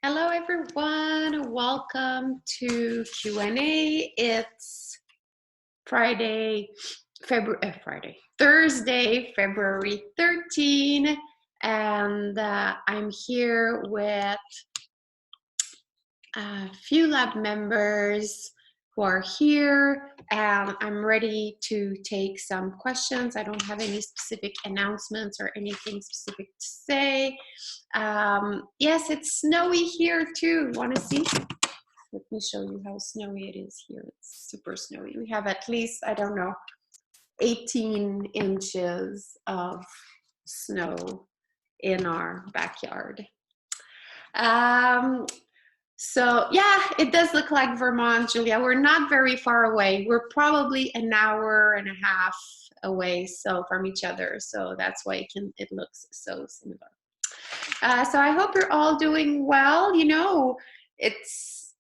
Hello, everyone. Welcome to Q&A. It's Thursday, February 13, and I'm here with a few lab members who are here, and I'm ready to take some questions. I don't have any specific announcements or anything specific to say. Yes, it's snowy here too. Want to see? Let me show you how snowy it is here. It's super snowy. We have at least, I don't know, 18 inches of snow in our backyard. So yeah, it does look like Vermont, Julia. We're not very far away. We're probably an hour and a half away from each other. So that's why it looks so similar. So I hope you're all doing well. You know, it's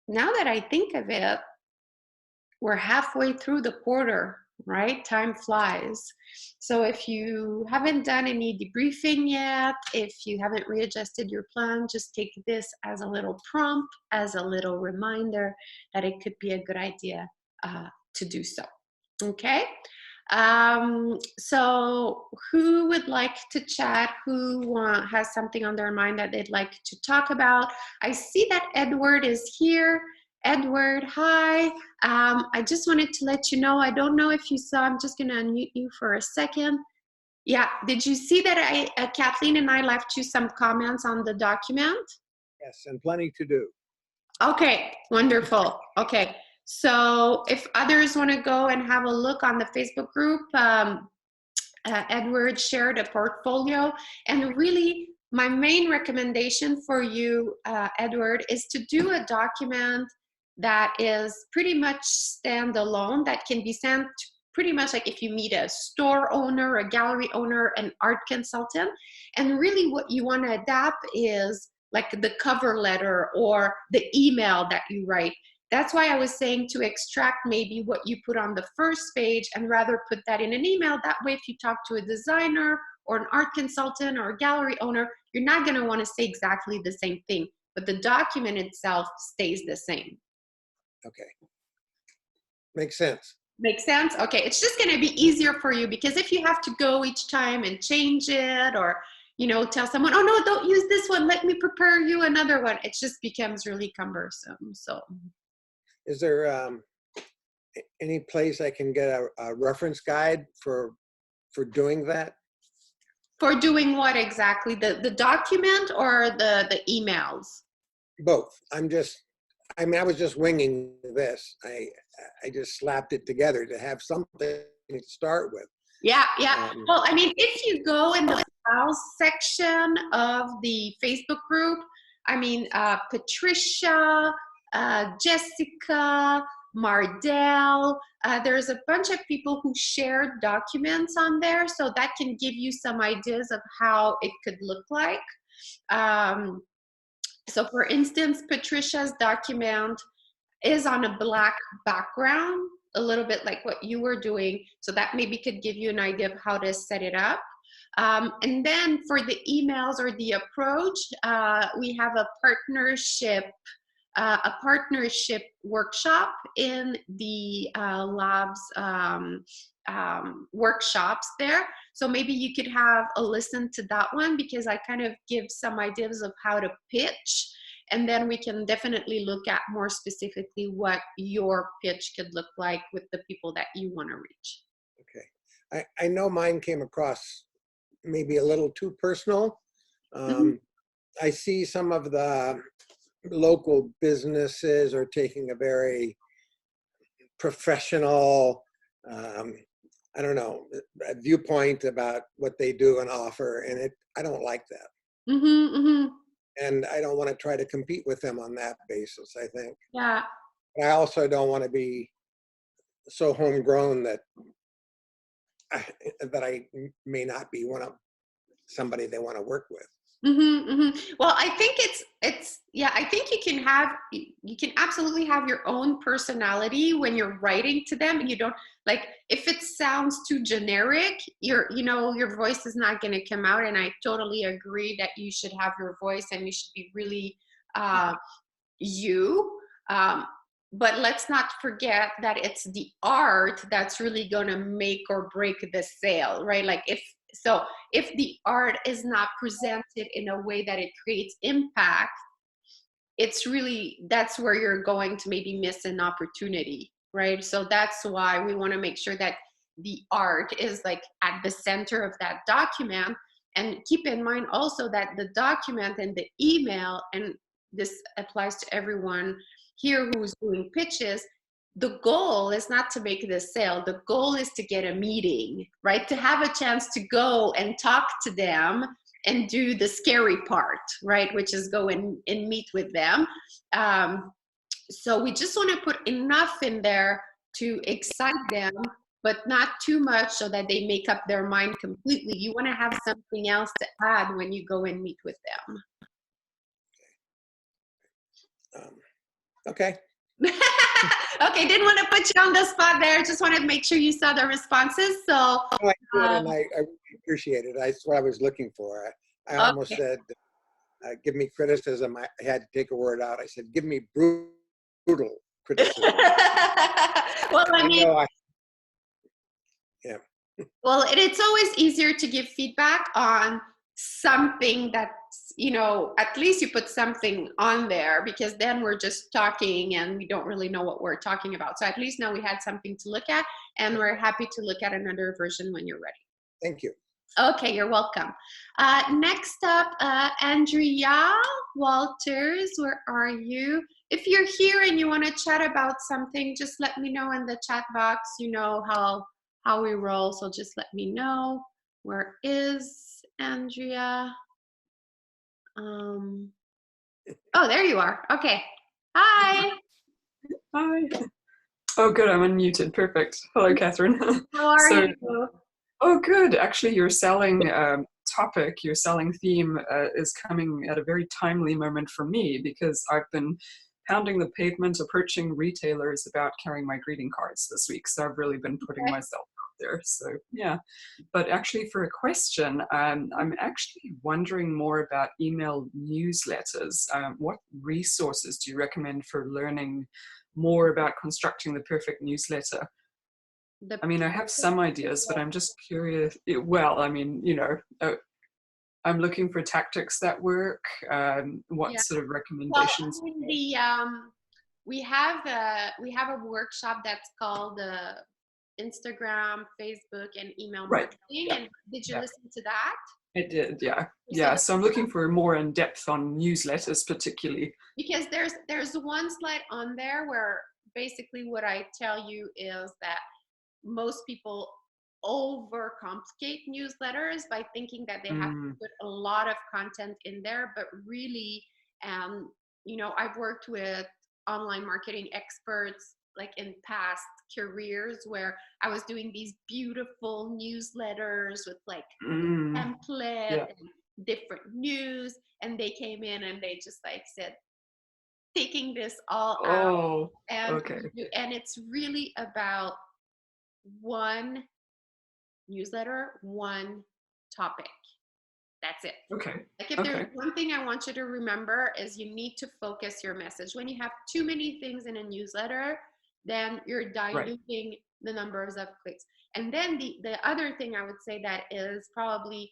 now that I think of it, we're halfway through the quarter, right? Time flies. So if you haven't done any debriefing yet, if you haven't readjusted your plan, just take this as a little prompt, as a little reminder that it could be a good idea to do so. Okay? So who would like to chat? Who has something on their mind that they'd like to talk about? I see that Edward is here. Edward, hi. I just wanted to let you know, I don't know if you saw, I'm just going to unmute you for a second. Yeah, did you see that Kathleen and I left you some comments on the document? Yes, and plenty to do. Okay, wonderful. Okay, so if others want to go and have a look on the Facebook group, Edward shared a portfolio, and really my main recommendation for you, Edward, is to do a document that is pretty much standalone, that can be sent pretty much like if you meet a store owner, a gallery owner, an art consultant. And really what you want to adapt is like the cover letter or the email that you write. That's why I was saying to extract maybe what you put on the first page and rather put that in an email. That way, if you talk to a designer or an art consultant or a gallery owner, you're not going to want to say exactly the same thing, but the document itself stays the same. Okay. Makes sense. Makes sense? Okay, it's just going to be easier for you, because if you have to go each time and change it, or tell someone, oh no, don't use this one, let me prepare you another one, it just becomes really cumbersome. So is there any place I can get a reference guide for doing that? For doing what exactly? The document or the emails? Both. I was just winging this. I just slapped it together to have something to start with. Yeah. Well, I mean, if you go in the files section of the Facebook group, I mean, Patricia, Jessica, Mardell, there's a bunch of people who shared documents on there, so that can give you some ideas of how it could look like. So for instance, Patricia's document is on a black background, a little bit like what you were doing. So that maybe could give you an idea of how to set it up. And then for the emails or the approach, we have a partnership workshop in the labs workshops there. So maybe you could have a listen to that one, because I kind of give some ideas of how to pitch, and then we can definitely look at more specifically what your pitch could look like with the people that you want to reach. Okay. I know mine came across maybe a little too personal. I see some of the local businesses are taking a very professional, I don't know, a viewpoint about what they do and offer, and I don't like that. And I don't want to try to compete with them on that basis, I think. Yeah. But I also don't want to be so homegrown that I may not be somebody they want to work with. Well, I think I think you can absolutely have your own personality when you're writing to them, and you don't, like, if it sounds too generic, your voice is not going to come out. And I totally agree that you should have your voice, and you should be really you. But let's not forget that it's the art that's really going to make or break the sale, right? Like if the art is not presented in a way that it creates impact, that's where you're going to maybe miss an opportunity, right? So that's why we want to make sure that the art is like at the center of that document. And keep in mind also that the document and the email, and this applies to everyone here who's doing pitches, the goal is not to make the sale. The goal is to get a meeting, right? To have a chance to go and talk to them and do the scary part, right? Which is go and meet with them. So we just want to put enough in there to excite them, but not too much so that they make up their mind completely. You want to have something else to add when you go and meet with them. Okay. Okay, didn't want to put you on the spot there. Just wanted to make sure you saw the responses. So I did, and I appreciate it. That's what I was looking for. I almost said, give me criticism. I had to take a word out. I said, give me brutal criticism. Well, I mean, yeah. Well, it's always easier to give feedback on something that's, at least you put something on there, because then we're just talking and we don't really know what we're talking about. So at least now we had something to look at, and we're happy to look at another version when you're ready. Thank you. Okay, you're welcome. Next up, Andrea Walters, where are you? If you're here and you want to chat about something, just let me know in the chat box. You know how we roll, so just let me know. Where is Andrea? Oh, there you are. Okay. Hi. Hi. Oh, good. I'm unmuted. Perfect. Hello, Catherine. How are you? Oh, good. Actually, your selling topic, your selling theme is coming at a very timely moment for me, because I've been pounding the pavement, approaching retailers about carrying my greeting cards this week. So I've really been putting myself out there. So yeah. But actually, for a question, I'm actually wondering more about email newsletters. What resources do you recommend for learning more about constructing the perfect newsletter? I mean, I have some ideas, but I'm just curious. Well, I mean, I'm looking for tactics that work. What sort of recommendations? Well, we have a workshop that's called Instagram, Facebook, and email marketing. Yeah. And did you listen to that? I did, yeah. Yeah, so I'm looking for more in depth on newsletters particularly. Because there's one slide on there where basically what I tell you is that most people overcomplicate newsletters by thinking that they have to put a lot of content in there, but really, I've worked with online marketing experts like in past careers where I was doing these beautiful newsletters with like template and different news, and they came in and they just like said, taking this all out, and it's really about one newsletter, one topic. That's it. Okay. Like if there's one thing I want you to remember is you need to focus your message. When you have too many things in a newsletter, then you're diluting the numbers of clicks. And then the other thing I would say that is probably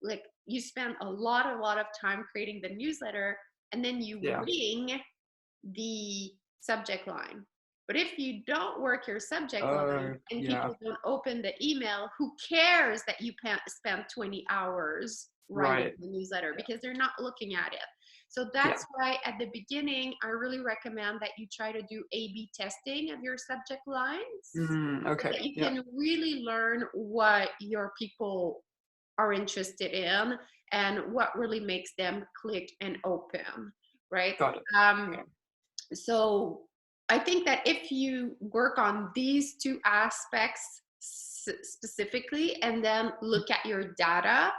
like you spend a lot of time creating the newsletter, and then you wing the subject line. But if you don't work your subject line and people don't open the email, who cares that you spent 20 hours writing the newsletter, because they're not looking at it. So that's why at the beginning, I really recommend that you try to do A/B testing of your subject lines. So that you can really learn what your people are interested in and what really makes them click and open, right? Got it. So I think that if you work on these two aspects specifically, and then look at your data,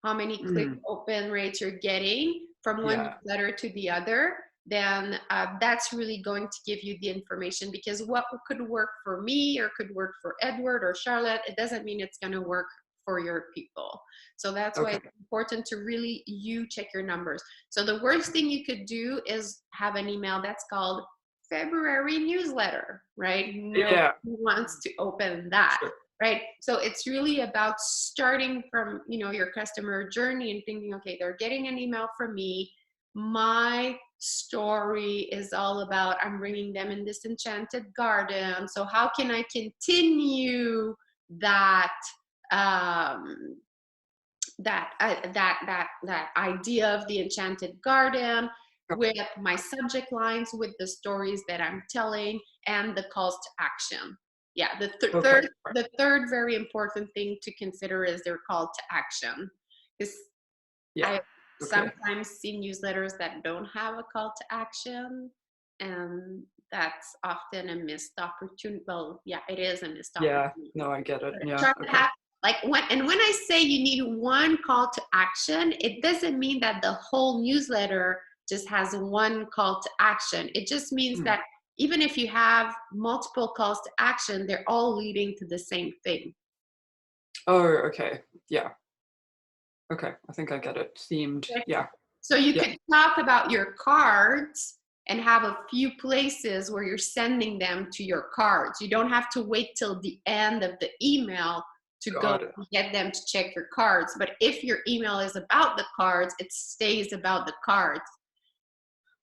how many click open rates you're getting from one newsletter to the other, then that's really going to give you the information. Because what could work for me or could work for Edward or Charlotte, it doesn't mean it's going to work for your people. So that's why Okay. it's important to really check your numbers. So the worst thing you could do is have an email that's called February newsletter, right? Nobody Yeah. wants to open that. Sure. Right. So it's really about starting from, your customer journey and thinking, okay, they're getting an email from me. My story is all about, I'm bringing them in this enchanted garden. So how can I continue that, that idea of the enchanted garden with my subject lines, with the stories that I'm telling, and the calls to action. Yeah, the third very important thing to consider is their call to action. Because I sometimes see newsletters that don't have a call to action, and that's often a missed opportunity. Well, yeah, it is a missed opportunity. Yeah, no, I get it. Yeah. Try to have, when I say you need one call to action, it doesn't mean that the whole newsletter just has one call to action. It just means that even if you have multiple calls to action, they're all leading to the same thing. Oh, okay. Yeah. Okay, I think I get it. Themed. Yeah. So you could talk about your cards and have a few places where you're sending them to your cards. You don't have to wait till the end of the email to go get them to check your cards. But if your email is about the cards, it stays about the cards.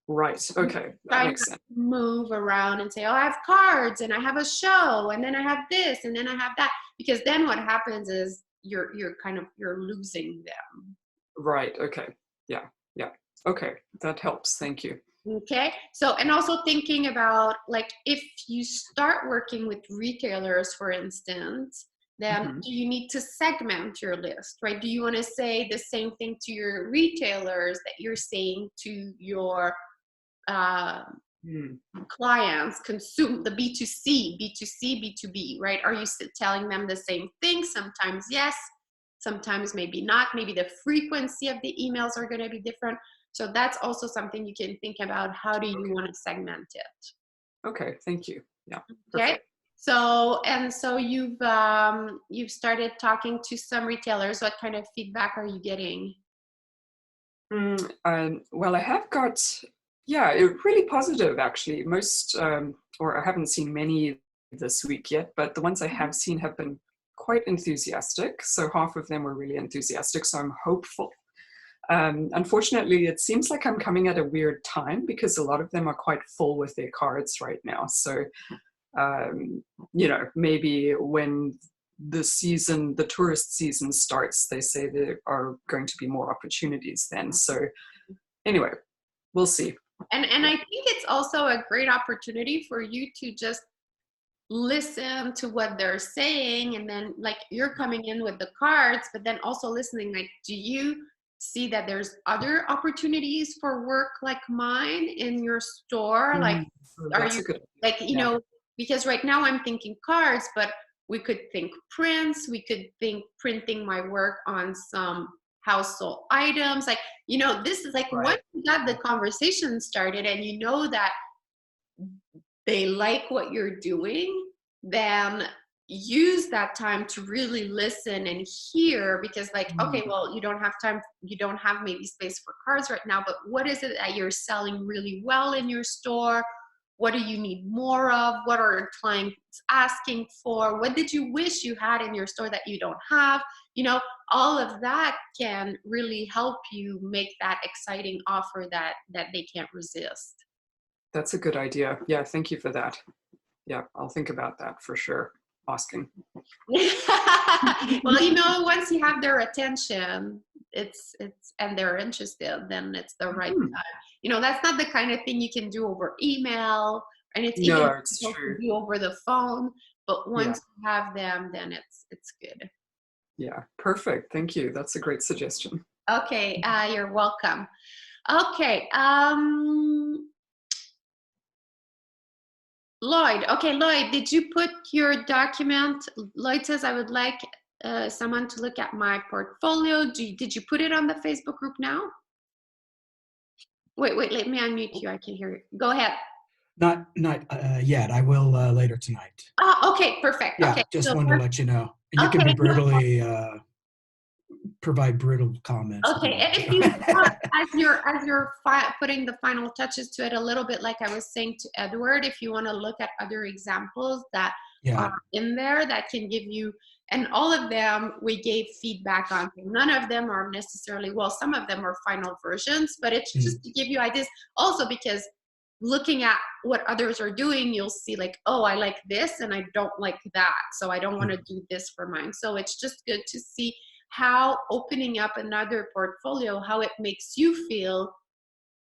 Right. Okay. That makes sense. Move around and say, oh, I have cards and I have a show and then I have this and then I have that. Because then what happens is you're losing them. Right. Okay. Yeah. Yeah. Okay. That helps. Thank you. Okay. So, and also thinking about, like, if you start working with retailers, for instance, then do you need to segment your list, right? Do you want to say the same thing to your retailers that you're saying to your clients, consume the B2C, B2B, right? Are you still telling them the same thing? Sometimes yes, sometimes maybe not. Maybe the frequency of the emails are going to be different. So that's also something you can think about. How do you want to segment it? Okay, thank you. Yeah. Okay. Perfect. So you've started talking to some retailers. What kind of feedback are you getting? Well, I have got, really positive actually. Most, or I haven't seen many this week yet, but the ones I have seen have been quite enthusiastic. So half of them were really enthusiastic. So I'm hopeful. Unfortunately, it seems like I'm coming at a weird time because a lot of them are quite full with their cards right now. So, maybe when the tourist season starts, they say there are going to be more opportunities then. So anyway, we'll see. And I think it's also a great opportunity for you to just listen to what they're saying. And then, like, you're coming in with the cards, but then also listening, like, do you see that there's other opportunities for work like mine in your store? Like, are you, like, because right now I'm thinking cards, but we could think prints, we could think printing my work on some household items. Like, this is like, once you got the conversation started and you know that they like what you're doing, then use that time to really listen and hear, because, like, okay, well, you don't have time, you don't have maybe space for cards right now, but what is it that you're selling really well in your store? What do you need more of? What are your clients asking for? What did you wish you had in your store that you don't have? All of that can really help you make that exciting offer that they can't resist. That's a good idea. Yeah, thank you for that. Yeah, I'll think about that for sure. Asking. Well, once you have their attention, it's and they're interested, then it's the right time. That's not the kind of thing you can do over email, and it's even difficult to do over the phone. But once you have them, then it's good. Yeah, perfect. Thank you. That's a great suggestion. Okay, you're welcome. Okay, Lloyd. Okay, Lloyd, did you put your document? Lloyd says, I would like someone to look at my portfolio. Did you put it on the Facebook group now? Wait, let me unmute you. I can hear you. Go ahead. Not yet. I will later tonight. Oh, okay, perfect. Yeah, okay, just wanted to let you know. And you can be brutally provide brutal comments. Okay, and if you want, as you're putting the final touches to it a little bit, like I was saying to Edward, if you want to look at other examples that Yeah. are in there that can give you, and all of them we gave feedback on. None of them are necessarily, well, some of them are final versions, but it's just to give you ideas. Also because looking at what others are doing, you'll see like, oh, I like this and I don't like that, so I don't want to do this for mine. So it's just good to see how opening up another portfolio, how it makes you feel,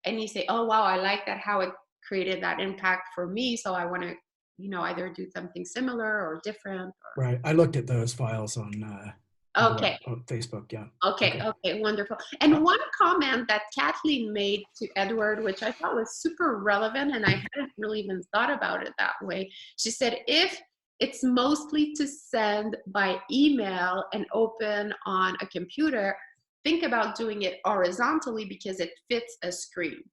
and you say, oh wow, I like that, how it created that impact for me, so I want to, either do something similar or different. Right. I looked at those files on Okay. on Facebook. Yeah. Okay, wonderful. And one comment that Kathleen made to Edward, which I thought was super relevant, and I hadn't really even thought about it that way. She said, if it's mostly to send by email and open on a computer, think about doing it horizontally because it fits a screen.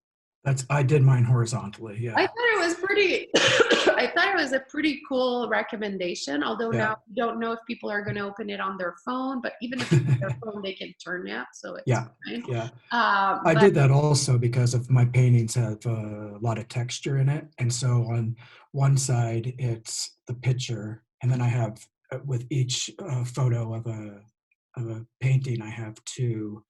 I did mine horizontally. Yeah. I thought it was pretty, I thought it was a pretty cool recommendation, although now we don't know if people are going to open it on their phone, but even if it's their phone, they can turn it. So it's fine. Yeah. I did that also because of my paintings have a lot of texture in it. And so on one side, it's the picture. And then I have, with each photo of a painting, I have 2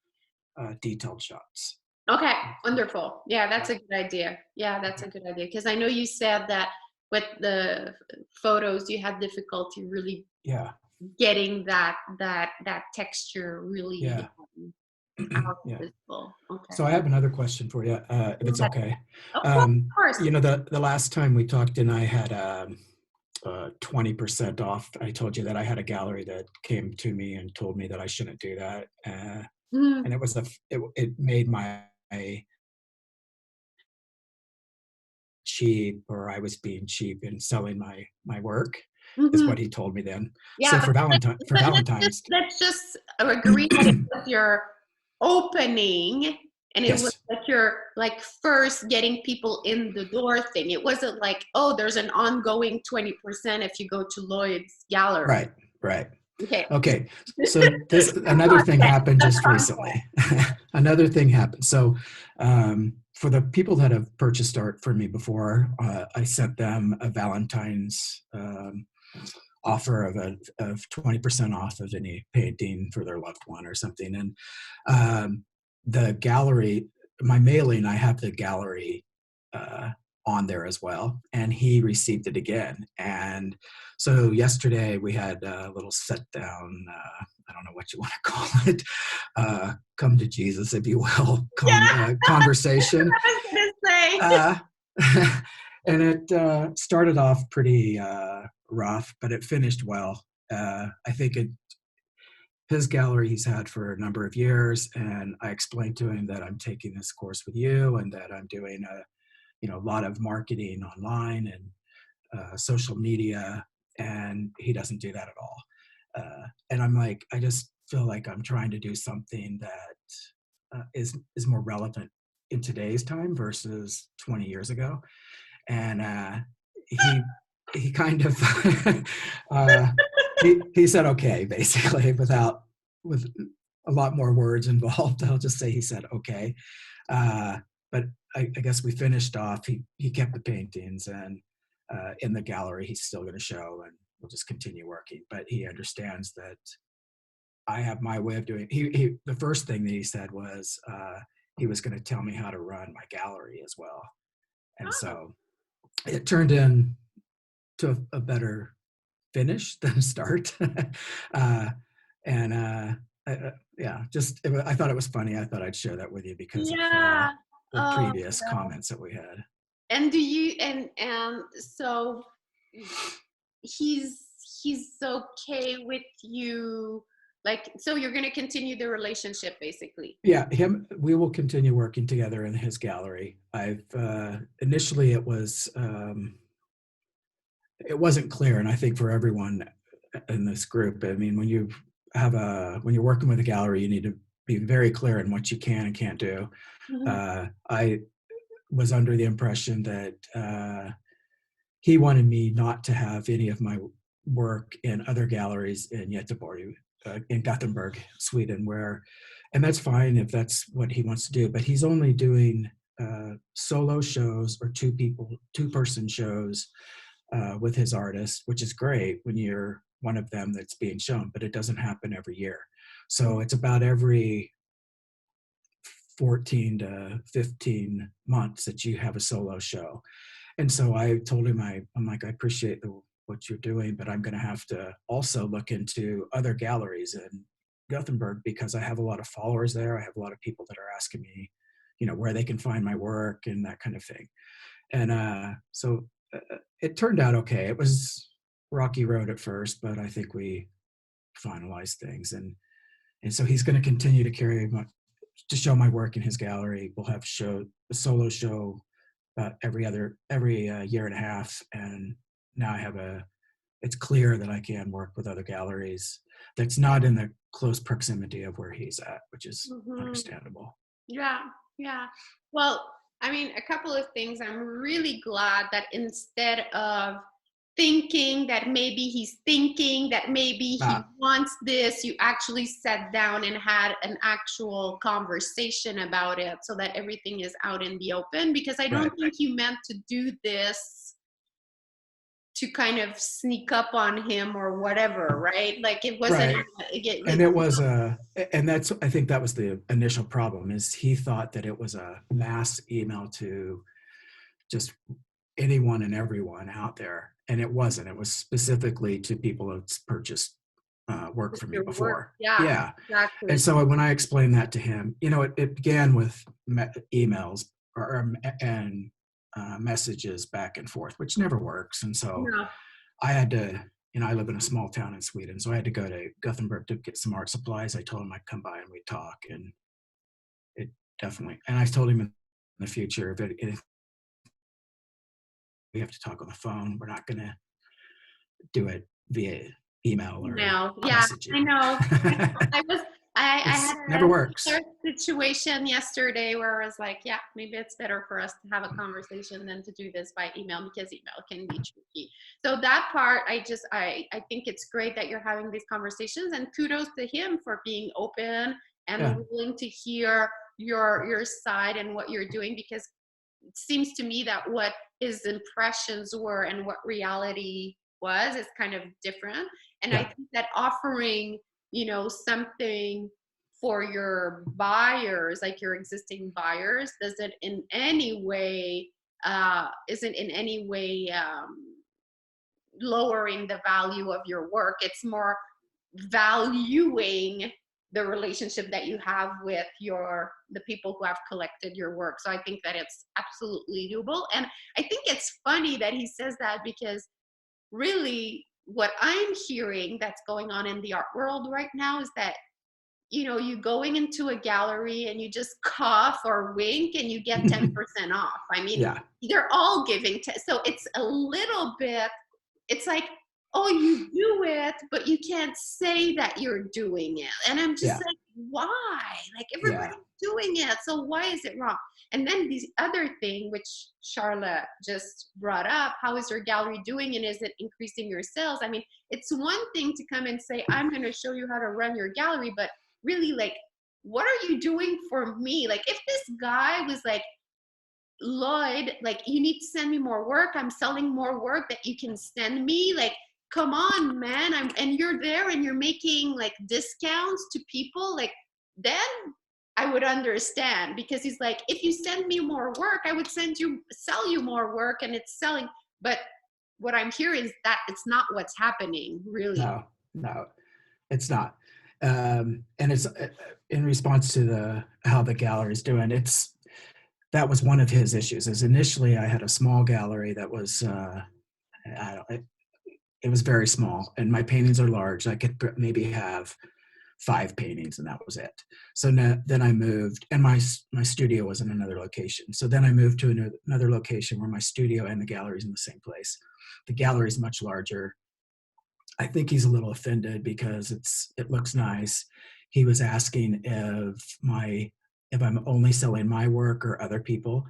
detailed shots. Okay, wonderful. Yeah, that's a good idea. Yeah, that's a good idea. Because I know you said that with the photos, you had difficulty really getting that texture really visible. Okay. So I have another question for you, if it's okay. Of course. The last time we talked and I had 20% off, I told you that I had a gallery that came to me and told me that I shouldn't do that. And it was it made my cheap, or I was being cheap in selling my work, is what he told me then. Yeah, so for Valentine's, let's just agree that it was your opening, and it was like your first getting people in the door thing. It wasn't like, oh, there's an ongoing 20% if you go to Lloyd's gallery. Right. Okay. So another thing happened just recently. Another thing happened. So for the people that have purchased art from me before, I sent them a Valentine's offer of 20% off of any painting for their loved one or something. And the gallery, my mailing, I have the gallery on there as well, and he received it again. And so yesterday we had a little sit down, I don't know what you want to call it, come to Jesus, if you will, conversation. I was gonna say. And it started off pretty rough, but it finished well. I think his gallery he's had for a number of years, and I explained to him that I'm taking this course with you and that I'm doing a lot of marketing online and social media, and he doesn't do that at all. And I'm like, I just feel like I'm trying to do something that is more relevant in today's time versus 20 years ago. And he kind of he said okay, basically, with a lot more words involved. I'll just say he said okay. But I guess we finished off. He kept the paintings, and in the gallery he's still going to show, and we'll just continue working. But he understands that I have my way of doing. The first thing that he said was he was going to tell me how to run my gallery as well, and so it turned into a better finish than start. I thought it was funny. I thought I'd share that with you because of the previous comments that we had. And do you so he's okay with you, so you're going to continue the relationship basically? Yeah, we will continue working together in his gallery. I've initially it wasn't clear, and I think for everyone in this group, I mean, when you're working with a gallery, you need to be very clear in what you can and can't do. I was under the impression that he wanted me not to have any of my work in other galleries in Göteborg, in Gothenburg, Sweden, and that's fine if that's what he wants to do, but he's only doing solo shows or two-person shows with his artist, which is great when you're one of them that's being shown, but it doesn't happen every year. So it's about every 14 to 15 months that you have a solo show. And so I told him, I'm like, I appreciate what you're doing, but I'm going to have to also look into other galleries in Gothenburg because I have a lot of followers there. I have a lot of people that are asking me, where they can find my work and that kind of thing. And so it turned out okay. It was rocky road at first, but I think we finalized things. And so he's going to continue to show my work in his gallery. We'll have a solo show about every year and a half. And now it's clear that I can work with other galleries that's not in the close proximity of where he's at, which is understandable. Yeah. Well, I mean, a couple of things. I'm really glad that instead of thinking that maybe he's thinking that maybe he wants this, you actually sat down and had an actual conversation about it so that everything is out in the open, because I don't think you meant to do this to kind of sneak up on him or whatever, right? Like it wasn't, and I think that was the initial problem, is he thought that it was a mass email to just anyone and everyone out there. And it wasn't. It was specifically to people that's purchased work from me before. Yeah, exactly. And so when I explained that to him, it began with emails and messages back and forth, which never works. And so I had to, I live in a small town in Sweden, so I had to go to Gothenburg to get some art supplies. I told him I'd come by and we'd talk, and it definitely, and I told him in the future, if we have to talk on the phone, we're not going to do it via email or messaging. I know. I had never works. Situation yesterday where I was like, yeah, maybe it's better for us to have a conversation than to do this by email, because email can be tricky. So that part, I think it's great that you're having these conversations, and kudos to him for being open and willing to hear your side and what you're doing, because it seems to me that what his impressions were and what reality was is kind of different. And I think that offering something for your buyers, like your existing buyers, isn't in any way lowering the value of your work. It's more valuing the relationship that you have with the people who have collected your work. So I think that it's absolutely doable. And I think it's funny that he says that, because really what I'm hearing that's going on in the art world right now is that, you going into a gallery and you just cough or wink and you get 10% off. I mean, they're all giving. So it's a little bit, it's like, oh, you do it, but you can't say that you're doing it. And I'm just like, why? Like, everybody's doing it, so why is it wrong? And then the other thing, which Charlotte just brought up, how is your gallery doing and is it increasing your sales? I mean, it's one thing to come and say, I'm going to show you how to run your gallery, but really, like, what are you doing for me? Like, if this guy was like, Lloyd, like, you need to send me more work, I'm selling more work that you can send me, like, come on, man, and you're there and you're making like discounts to people, like, then I would understand, because he's like, if you send me more work, I would sell you more work, and it's selling. But what I'm hearing is that it's not what's happening, really. No, it's not. And it's in response to how the gallery is doing. That was one of his issues. Is initially I had a small gallery that was, it was very small, and my paintings are large. I could maybe have 5 paintings, and that was it. So then I moved, and my studio was in another location. So then I moved to another location where my studio and the gallery is in the same place. The gallery is much larger. I think he's a little offended because it looks nice. He was asking if I'm only selling my work or other people,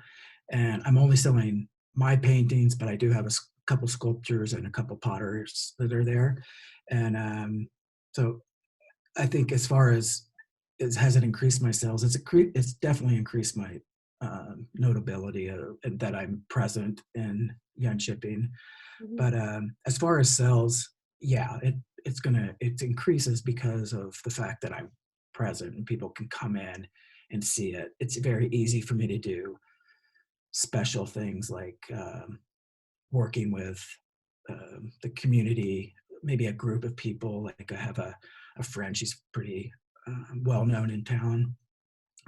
and I'm only selling my paintings, but I do have a couple sculptures and a couple potters that are there. And so I think as far as has it increased my sales, it's definitely increased my notability that I'm present in Jönköping. Mhm. But as far as sales, yeah, it increases because of the fact that I'm present and people can come in and see it. It's very easy for me to do special things like working with the community, maybe a group of people. Like I have a friend, she's pretty well known in town.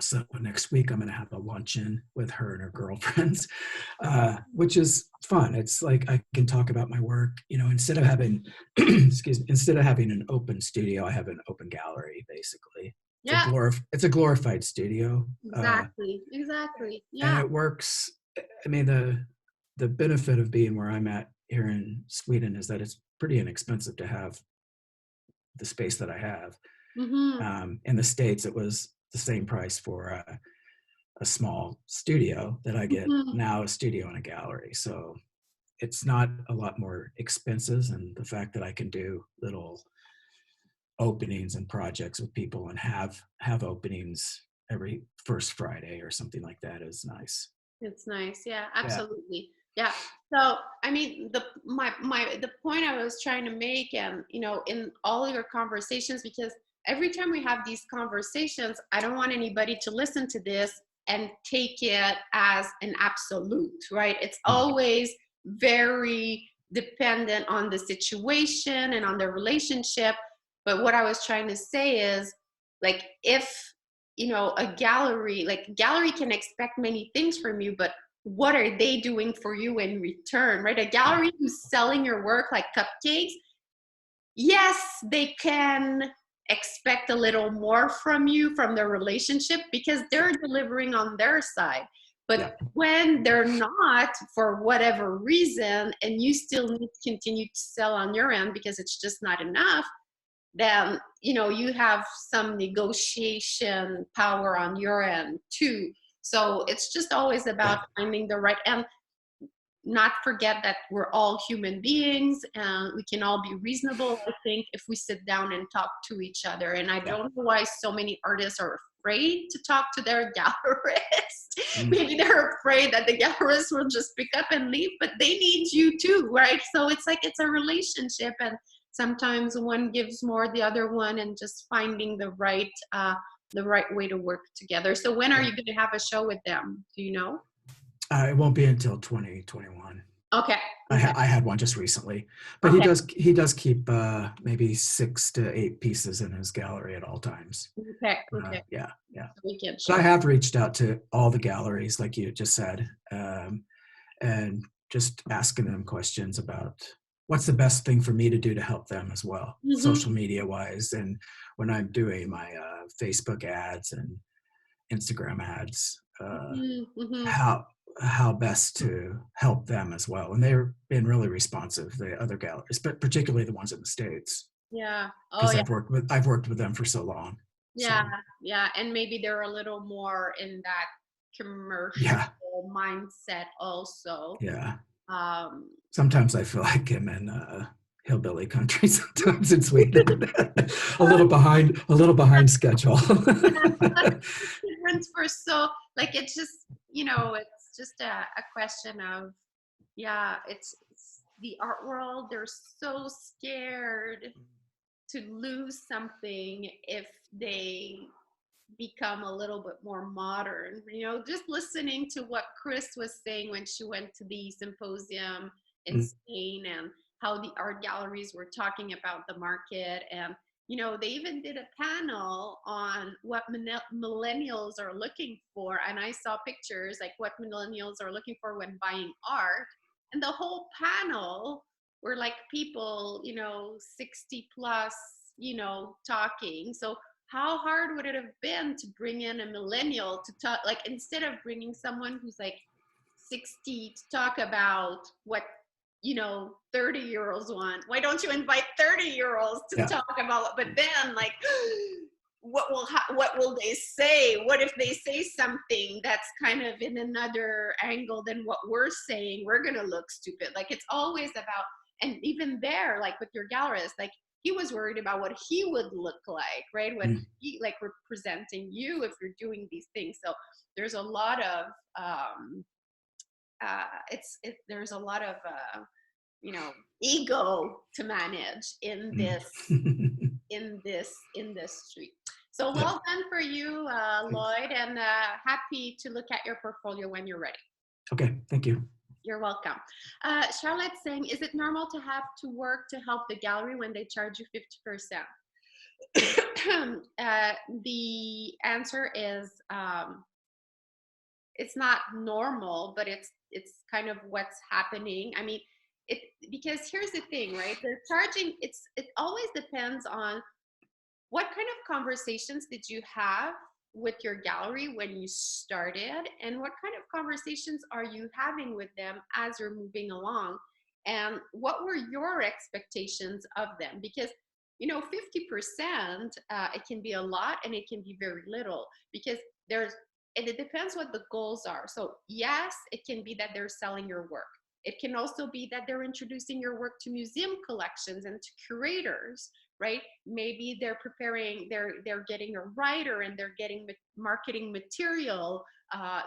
So next week I'm going to have a luncheon with her and her girlfriends, which is fun. It's like I can talk about my work. Instead of having, instead of having an open studio, I have an open gallery. Basically, Yeah, it's a glorified studio, exactly. and Yeah. it works. I mean, the benefit of being where I'm at here in Sweden is that it's pretty inexpensive to have the space that I have. Mm-hmm. In the States, it was the same price for a small studio that I get Mm-hmm. now, a studio and a gallery. So it's not a lot more expenses, and the fact that I can do little openings and projects with people and have openings every first Friday or something like that is nice. It's nice. Yeah, Yeah. absolutely. Yeah. So, I mean, the point I was trying to make, and in all your conversations, because every time we have these conversations, I don't want anybody to listen to this and take it as an absolute, right? It's always very dependent on the situation and on the relationship. But what I was trying to say is, like, if a gallery, like gallery can expect many things from you, but what are they doing for you in return, right? A gallery who's selling your work like cupcakes, yes, they can expect a little more from you, from the relationship, because they're delivering on their side. But Yeah. when they're not, for whatever reason, and you still need to continue to sell on your end because it's just not enough, then you have some negotiation power on your end too. So it's just always about finding the right, and not forget that we're all human beings and we can all be reasonable, I think, if we sit down and talk to each other. And I don't know why so many artists are afraid to talk to their gallerist. Maybe they're afraid that the gallerist will just pick up and leave, but they need you too, right? So it's like it's a relationship, and sometimes one gives more the other one, and just finding the right way to work together. So when are you going to have a show with them? Do you know? It won't be until 2021. Okay. I had one just recently, but Okay. he does keep maybe 6 to 8 pieces in his gallery at all times. Okay. Yeah. So we can So I have reached out to all the galleries, like you just said, and just asking them questions about what's the best thing for me to do to help them as well, social media wise, and when I'm doing my Facebook ads and Instagram ads, how best to help them as well. And they've been really responsive, the other galleries, but particularly the ones in the States. Yeah. Because I've worked with them for so long. Yeah. So. Yeah. And maybe they're a little more in that commercial mindset also. Yeah. Sometimes I feel like I'm in hillbilly country sometimes in Sweden. a little behind schedule. For so, like, it's just, it's just a question of, it's the art world. They're so scared to lose something if they become a little bit more modern. Just listening to what Chris was saying when she went to the symposium in Spain, and how the art galleries were talking about the market. And they even did a panel on what millennials are looking for, and I saw pictures like what millennials are looking for when buying art, and the whole panel were like people 60 plus talking. So how hard would it have been to bring in a millennial to talk, like, instead of bringing someone who's like 60 to talk about what 30-year-olds want? Why don't you invite 30-year-olds to talk about? But then, like, what will they say? What if they say something that's kind of in another angle than what we're saying? We're gonna look stupid. Like, it's always about, and even there, like with your gallerist, like, he was worried about what he would look like, right? When he like representing you if you're doing these things. So there's a lot of there's a lot of ego to manage in this industry. So well done for you, Lloyd, and happy to look at your portfolio when you're ready. Okay, thank you. You're welcome. Charlotte's saying, is it normal to have to work to help the gallery when they charge you 50%? The answer is it's not normal, but it's kind of what's happening. I mean, because here's the thing, right? They're charging, it always depends on what kind of conversations did you have with your gallery when you started, and what kind of conversations are you having with them as you're moving along, and what were your expectations of them? Because 50%, it can be a lot and it can be very little, because it depends what the goals are. So yes, it can be that they're selling your work. It can also be that they're introducing your work to museum collections and to curators, right? Maybe they're preparing, they're getting a writer and they're getting marketing material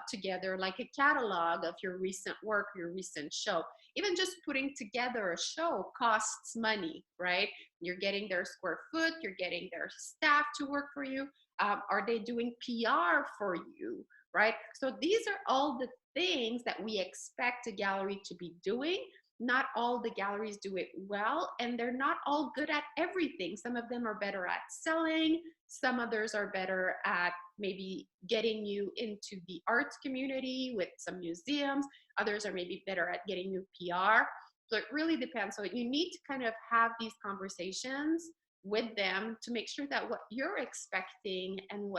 together, like a catalog of your recent work, your recent show. Even just putting together a show costs money, right? You're getting their square foot, you're getting their staff to work for you. Are they doing PR for you, right? So these are all the things that we expect a gallery to be doing. Not all the galleries do it well, and they're not all good at everything. Some of them are better at selling, some others are better at maybe getting you into the arts community with some museums, others are maybe better at getting you PR. So it really depends. So you need to kind of have these conversations with them to make sure that what you're expecting and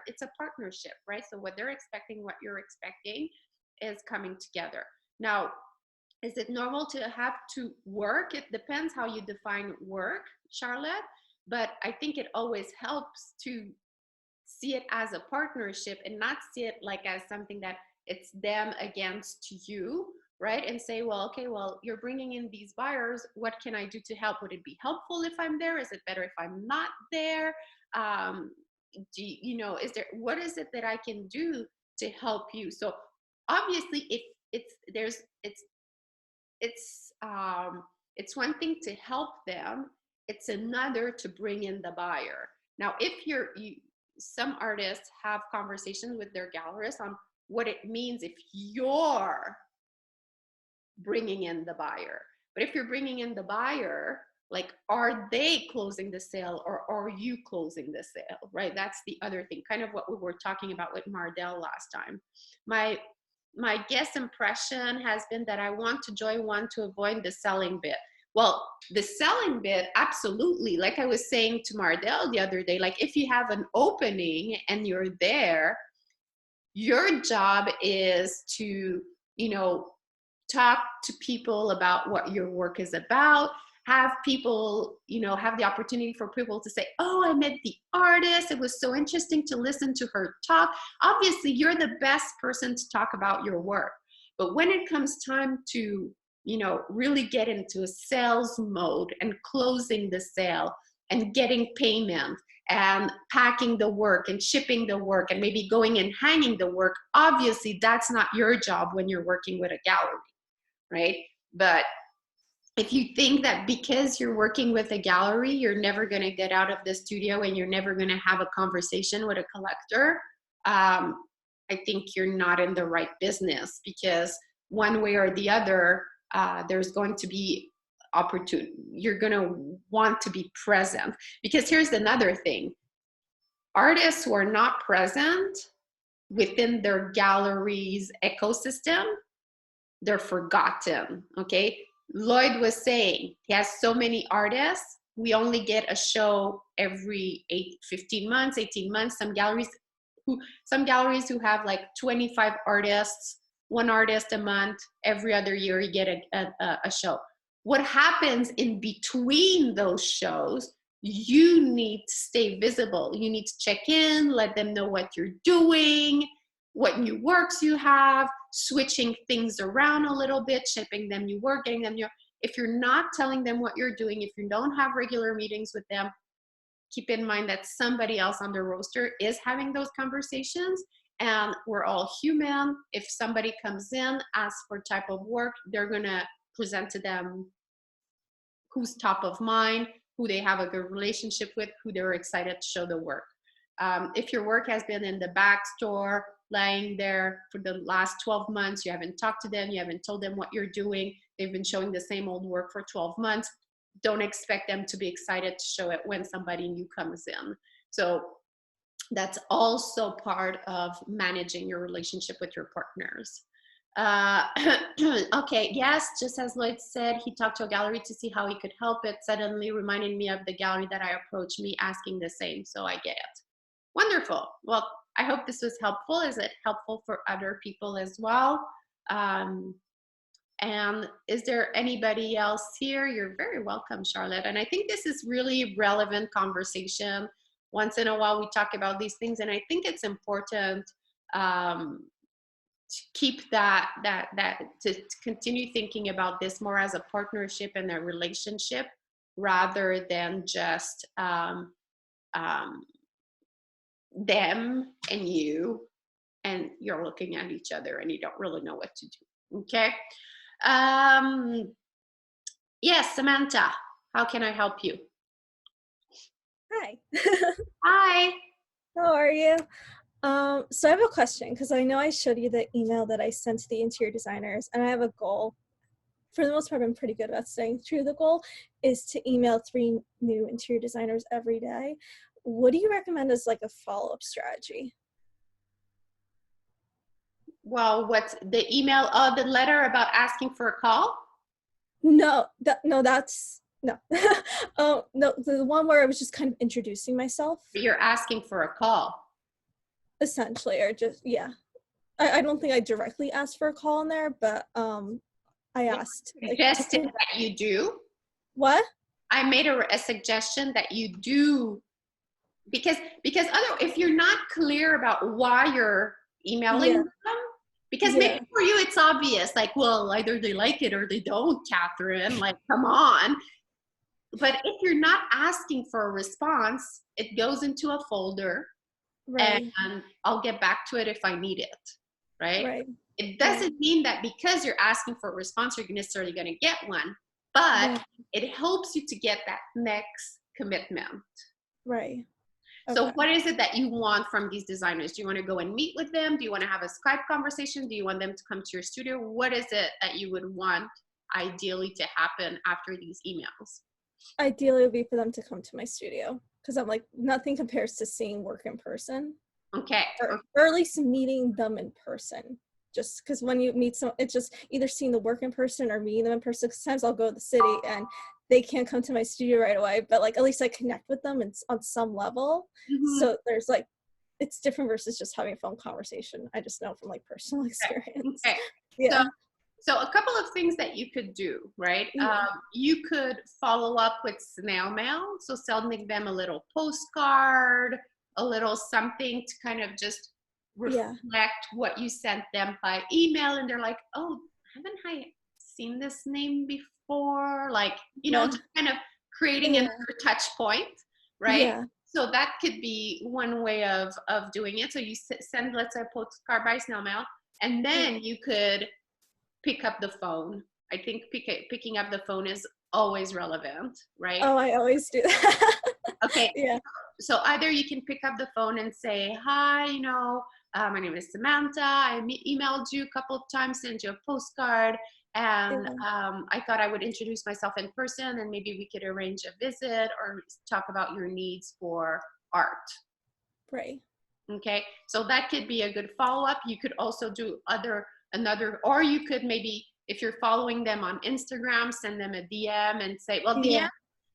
it's a partnership, right? So what they're expecting, what you're expecting is coming together. Now, is it normal to have to work? It depends how you define work, Charlotte, but I think it always helps to see it as a partnership and not see it like as something that it's them against you, right? And say, well, okay, well, you're bringing in these buyers. What can I do to help? Would it be helpful if I'm there? Is it better if I'm not there? What is it that I can do to help you? So obviously, if it's one thing to help them, it's another to bring in the buyer. Now, if some artists have conversations with their gallerists on what it means if you're bringing in the buyer. But if you're bringing in the buyer, like, are they closing the sale or are you closing the sale, right? That's the other thing, kind of what we were talking about with Mardel last time. My guess impression has been that I want to join one to avoid the selling bit. Well, the selling bit, absolutely. Like I was saying to Mardel the other day, like if you have an opening and you're there, your job is to, talk to people about what your work is about, have people, have the opportunity for people to say, oh, I met the artist. It was so interesting to listen to her talk. Obviously, you're the best person to talk about your work. But when it comes time to, really get into a sales mode and closing the sale and getting payment and packing the work and shipping the work and maybe going and hanging the work, obviously that's not your job when you're working with a gallery, right? But if you think that because you're working with a gallery, you're never going to get out of the studio and you're never going to have a conversation with a collector, I think you're not in the right business, because one way or the other, there's going to be opportunity. You're going to want to be present, because here's another thing. Artists who are not present within their gallery's ecosystem, they're forgotten, okay? Lloyd was saying he has so many artists. We only get a show every 18 months. Some galleries who have like 25 artists, one artist a month. Every other year you get a show. What happens in between those shows? You need to stay visible. You need to check in, let them know what you're doing, what new works you have, switching things around a little bit, shipping them new work, getting them new. If you're not telling them what you're doing, if you don't have regular meetings with them, keep in mind that somebody else on the roster is having those conversations, and we're all human. If somebody comes in, asks for type of work, they're gonna present to them who's top of mind, who they have a good relationship with, who they're excited to show the work. If your work has been in the back store, lying there for the last 12 months, you haven't talked to them, you haven't told them what you're doing, they've been showing the same old work for 12 months, don't expect them to be excited to show it when somebody new comes in. So that's also part of managing your relationship with your partners. Okay, yes, just as Lloyd said, he talked to a gallery to see how he could help. It suddenly reminded me of the gallery that I approached me asking the same, so I get it. Wonderful. Well, I hope this was helpful. Is it helpful for other people as well? And is there anybody else here? You're very welcome, Charlotte. And I think this is really relevant conversation. Once in a while, we talk about these things, and I think it's important to keep to continue thinking about this more as a partnership and a relationship rather than just them and you, and you're looking at each other and you don't really know what to do. Okay. Yes, Samantha, how can I help you? Hi. Hi. How are you? So I have a question, because I know I showed you the email that I sent to the interior designers, and I have a goal. For the most part, I'm pretty good about staying true to the goal, is to email 3 new interior designers every day. What do you recommend as like a follow-up strategy? Well, what's the email? Oh, the letter about asking for a call? No, that's no. No, the one where I was just kind of introducing myself. You're asking for a call. Essentially, or just, yeah. I don't think I directly asked for a call in there, but I asked. Suggested that you do. What? I made a suggestion that you do, because if you're not clear about why you're emailing them, because maybe for you it's obvious, like, well, either they like it or they don't, Catherine, like, come on. But if you're not asking for a response, it goes into a folder, and I'll get back to it if I need it, right? It doesn't mean that because you're asking for a response, you're necessarily going to get one, but it helps you to get that next commitment. Right. So what is it that you want from these designers? Do you want to go and meet with them? Do you want to have a Skype conversation? Do you want them to come to your studio? What is it that you would want ideally to happen after these emails? Ideally, it would be for them to come to my studio, because I'm like, nothing compares to seeing work in person. Okay. Or at least meeting them in person. Just because when you meet someone, it's just either seeing the work in person or meeting them in person. Sometimes I'll go to the city and they can't come to my studio right away, but like at least I connect with them on some level. So there's like, it's different versus just having a phone conversation. I just know from like personal experience. Okay. Yeah. So a couple of things that you could do, right? You could follow up with snail mail. So sending them a little postcard, a little something to kind of just reflect what you sent them by email. And they're like, oh, haven't I seen this name before? Like, you know, just kind of creating another touch point, right? Yeah. So that could be one way of doing it. So you send, let's say, a postcard by snail mail, and then you could pick up the phone. I think picking up the phone is always relevant, right? Oh, I always do that. Okay. Yeah. So either you can pick up the phone and say, hi, you know, my name is Samantha. I emailed you a couple of times, sent you a postcard, and I thought I would introduce myself in person, and maybe we could arrange a visit or talk about your needs for art. Right. Okay. So that could be a good follow-up. You could also do or you could maybe, if you're following them on Instagram, send them a DM and say, well, DMs,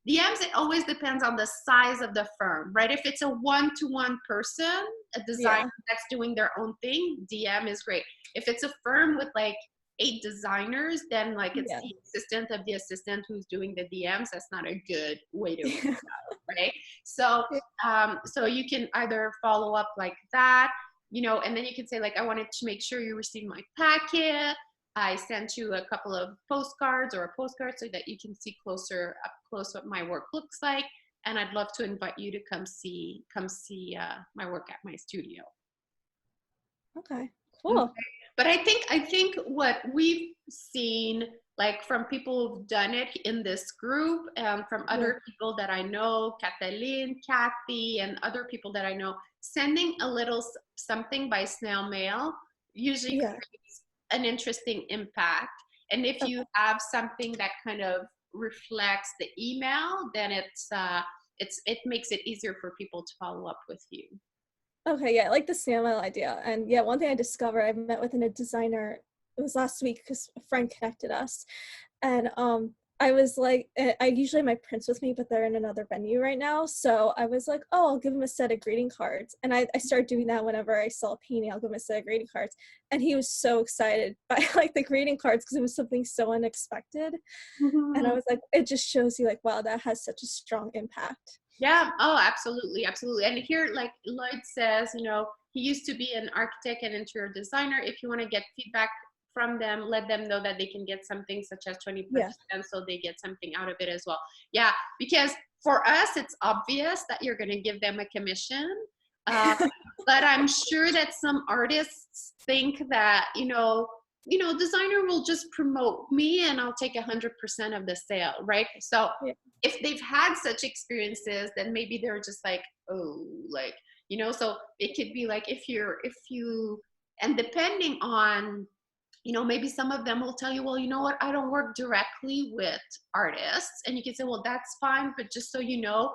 it always depends on the size of the firm, right? If it's a one-to-one person, a designer that's doing their own thing, DM is great. If it's a firm with like 8 designers, then like it's the assistant of the assistant who's doing the DMs. That's not a good way to do it, right? So, so you can either follow up like that, you know, and then you can say like, I wanted to make sure you received my packet. I sent you a couple of postcards or a postcard so that you can see up close what my work looks like. And I'd love to invite you to come see my work at my studio. Okay, cool. Okay. But I think what we've seen, like from people who've done it in this group and from other people that I know, Kathleen, Kathy, and other people that I know, sending a little something by snail mail usually creates an interesting impact. And if you have something that kind of reflects the email, then it makes it easier for people to follow up with you. Okay, yeah, I like the snail mail idea. And yeah, one thing I discovered, I met with a designer, it was last week because a friend connected us. And I was like, I usually have my prints with me, but they're in another venue right now. So I was like, oh, I'll give him a set of greeting cards. And I started doing that whenever I saw a painting, I'll give him a set of greeting cards. And he was so excited by like the greeting cards because it was something so unexpected. Mm-hmm. And I was like, it just shows you like, wow, that has such a strong impact. Yeah. Oh, absolutely. Absolutely. And here, like Lloyd says, he used to be an architect and interior designer. If you want to get feedback from them, let them know that they can get something such as 20%, so they get something out of it as well. Yeah. Because for us, it's obvious that you're going to give them a commission. But I'm sure that some artists think that, designer will just promote me and I'll take 100% of the sale, right? So if they've had such experiences, then maybe they're just like, oh, like, so it could be like and depending on, maybe some of them will tell you, well, you know what, I don't work directly with artists. And you can say, well, that's fine. But just so you know,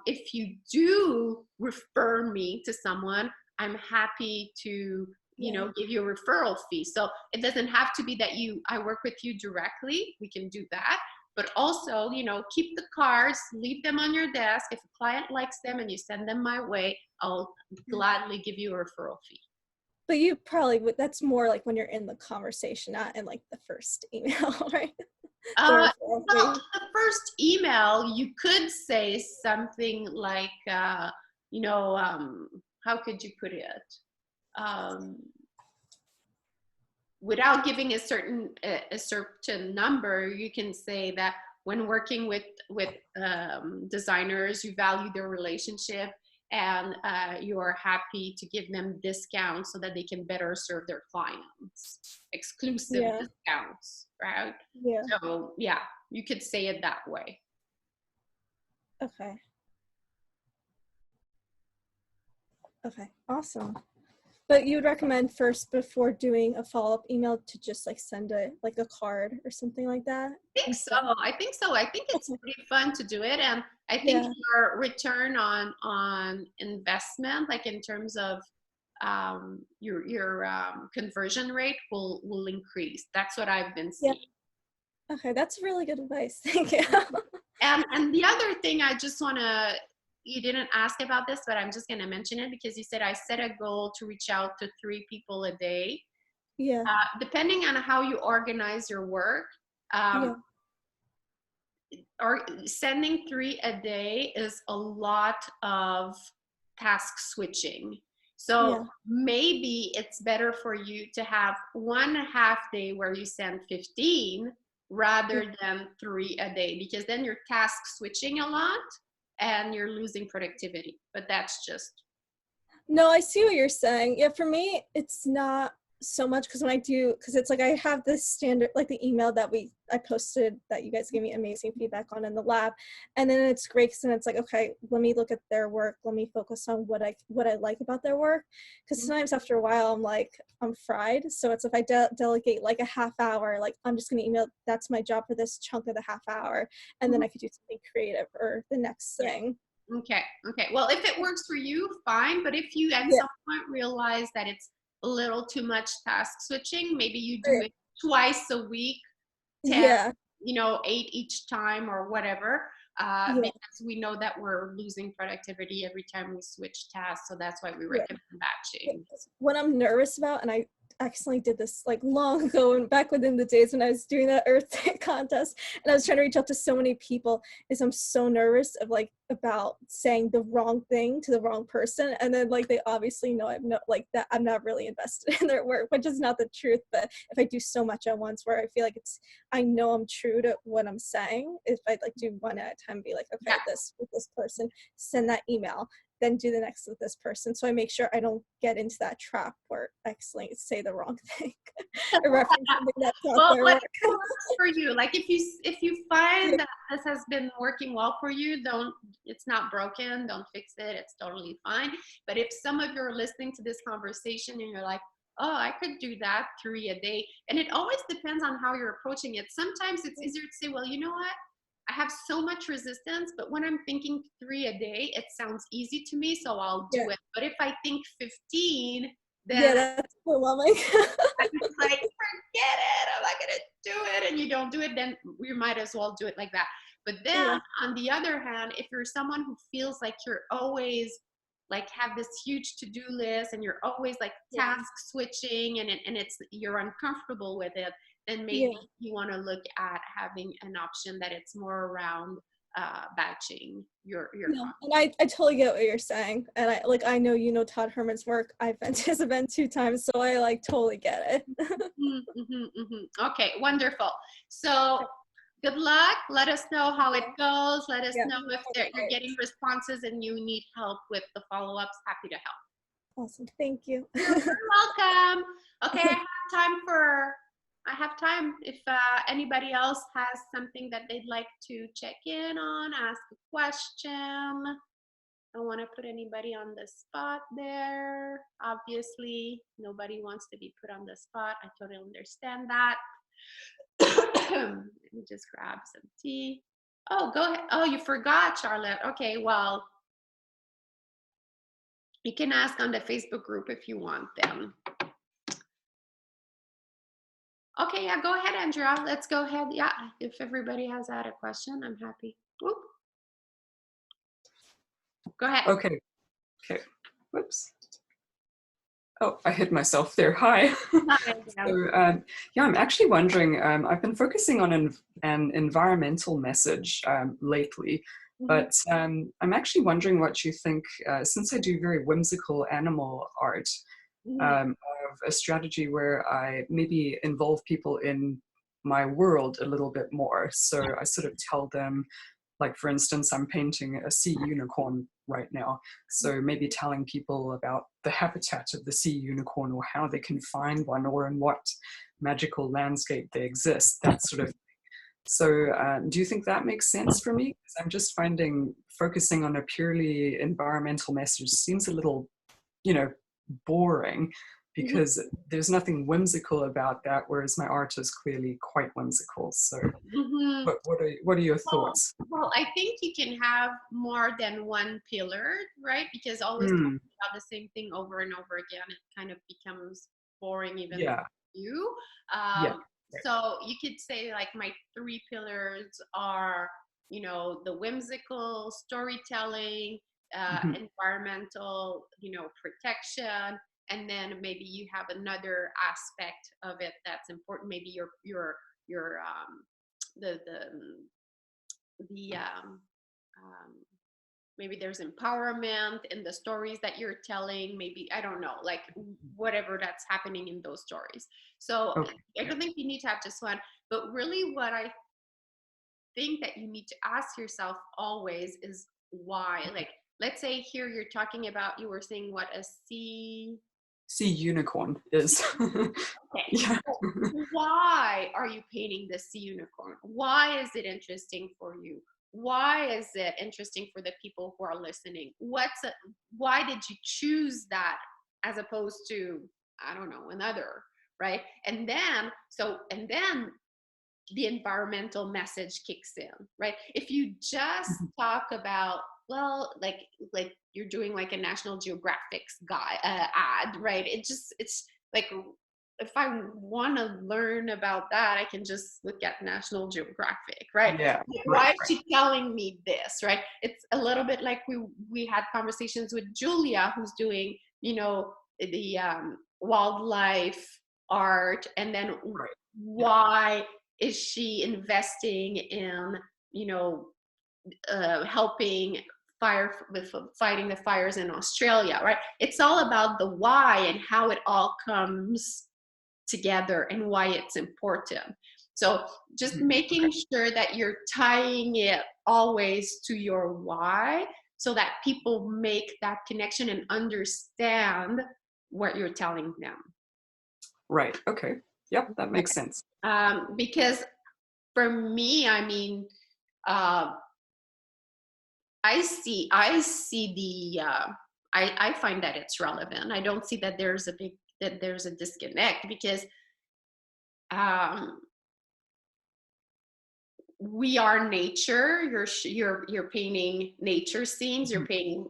if you do refer me to someone, I'm happy to give you a referral fee. So it doesn't have to be that I work with you directly. We can do that. But also, keep the cards, leave them on your desk. If a client likes them and you send them my way, I'll gladly give you a referral fee. But you probably would, that's more like when you're in the conversation, not in like the first email, right? Well, the first email, you could say something like, how could you put it? Without giving a certain number, you can say that when working with designers, you value their relationship and you're happy to give them discounts so that they can better serve their clients, exclusive discounts, right? Yeah. So yeah, you could say it that way. Okay, awesome. But you would recommend first, before doing a follow-up email, to just like send a card or something like that? I think so. I think it's pretty fun to do it. And I think your return on investment, like in terms of your conversion rate will increase. That's what I've been seeing. Okay, that's really good advice. Thank you. And the other thing I just want to, you didn't ask about this, but I'm just going to mention it because you said I set a goal to reach out to 3 people a day. Yeah. Depending on how you organize your work, or sending 3 a day is a lot of task switching. So maybe it's better for you to have 1 half day where you send 15 rather than 3 a day, because then you're task switching a lot and you're losing productivity. But that's just. No, I see what you're saying. Yeah, for me, it's not so much because when I do, because it's like I have this standard, like the email that I posted that you guys gave me amazing feedback on in the lab, and then it's great because then it's like, okay, let me look at their work, let me focus on what I like about their work, because sometimes after a while I'm fried. So it's if I delegate like a half hour, like I'm just gonna email, that's my job for this chunk of the half hour, and then I could do something creative or the next thing. Okay. Well, if it works for you, fine. But if you at some point realize that it's a little too much task switching, maybe you do it twice a week, 10, 8 each time or whatever, because we know that we're losing productivity every time we switch tasks. So that's why we recommend batching. What I'm nervous about, and accidentally did this like long ago and back within the days when I was doing that Earth Day contest, and I was trying to reach out to so many people, is I'm so nervous of like about saying the wrong thing to the wrong person, and then like they obviously know I'm not like that, I'm not really invested in their work, which is not the truth. But if I do so much at once where I feel like I know I'm true to what I'm saying, if I like do one at a time, be like, okay, this with this person, send that email, then do the next with this person. So I make sure I don't get into that trap where I accidentally say the wrong thing or reference something that's not Well, their what work. works for you? Like if you find that this has been working well for you, it's not broken, don't fix it, it's totally fine. But if some of you are listening to this conversation and you're like, oh, I could do that 3 a day. And it always depends on how you're approaching it. Sometimes it's easier to say, well, you know what? I have so much resistance, but when I'm thinking 3 a day, it sounds easy to me, so I'll do it. But if I think 15, then that's overwhelming. I'm like, forget it, I'm not gonna do it, and you don't do it, then you might as well do it like that. But then on the other hand, if you're someone who feels like you're always like have this huge to-do list and you're always like task switching and you're uncomfortable with it, then maybe you want to look at having an option that it's more around batching your and I totally get what you're saying, and I know you know Todd Herman's work. I've been to his event 2 times, so I like totally get it. Okay, wonderful. So good luck. Let us know how it goes. Let us know if you're getting responses and you need help with the follow-ups. Happy to help. Awesome, thank you. You're welcome. Okay, I have time if anybody else has something that they'd like to check in on, ask a question. I don't want to put anybody on the spot there. Obviously, nobody wants to be put on the spot. I totally understand that. Let me just grab some tea. Oh, go ahead. Oh, you forgot, Charlotte. Okay, well, you can ask on the Facebook group if you want them. Okay, yeah, go ahead, Andrea. Let's go ahead. Yeah, if everybody has had a question, I'm happy. Whoop. Go ahead. Okay. Whoops. Oh, I hit myself there. Hi. So, I'm actually wondering, I've been focusing on an environmental message lately, but I'm actually wondering what you think, since I do very whimsical animal art, of a strategy where I maybe involve people in my world a little bit more. So I sort of tell them, like, for instance, I'm painting a sea unicorn right now. So maybe telling people about the habitat of the sea unicorn or how they can find one or in what magical landscape they exist, that sort of thing. So do you think that makes sense for me? Because I'm just finding focusing on a purely environmental message seems a little, boring, because there's nothing whimsical about that, whereas my art is clearly quite whimsical. So what are your thoughts? Well, I think you can have more than one pillar, right? Because always talking about the same thing over and over again, it kind of becomes boring even for you. So you could say like my 3 pillars are, the whimsical storytelling, environmental, protection, and then maybe you have another aspect of it that's important. Maybe maybe there's empowerment in the stories that you're telling. Maybe, I don't know, like whatever that's happening in those stories. So I don't think you need to have just one, but really what I think that you need to ask yourself always is why. Like, let's say here you're talking about, you were saying what a sea unicorn is. Okay. Why are you painting the sea unicorn? Why is it interesting for you? Why is it interesting for the people who are listening? Why did you choose that as opposed to, I don't know, another, right? And then the environmental message kicks in, right? If you just talk about, well, like you're doing like a National Geographic's ad, right? It's like, if I want to learn about that, I can just look at National Geographic, right? Yeah. Why is she telling me this, right? It's a little bit like we had conversations with Julia, who's doing, the wildlife art, and then Right. why is she investing in, helping with fighting the fires in Australia, right? It's all about the why and how it all comes together and why it's important. So just making sure that you're tying it always to your why, so that people make that connection and understand what you're telling them. Right. Okay. Yep, that makes sense. Because for me, I mean, I see the I find that it's relevant. I don't see that there's a disconnect, because we are nature. You're painting nature scenes, you're painting,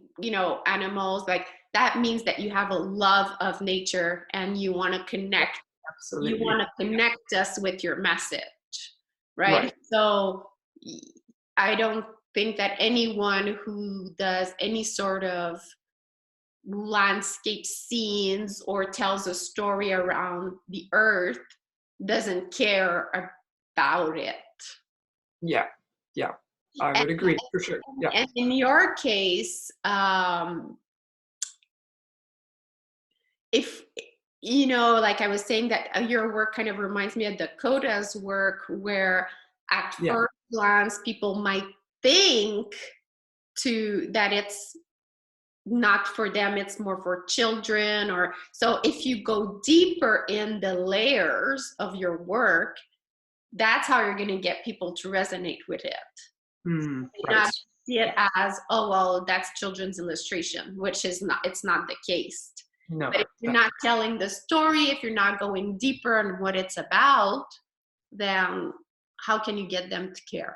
animals. Like, that means that you have a love of nature and you want to connect. Absolutely. You want to connect us with your message, right? Right. So I don't think that anyone who does any sort of landscape scenes or tells a story around the earth doesn't care about it. Yeah. Yeah. I would agree for sure. Yeah. And in your case, if like I was saying, that your work kind of reminds me of Dakota's work, where at first glance people might think that it's not for them, it's more for children. Or so if you go deeper in the layers of your work, that's how you're going to get people to resonate with it. Right. Not see it as, oh well, that's children's illustration, which is not, it's not the case. No. But if you're not telling the story, if you're not going deeper on what it's about, then how can you get them to care?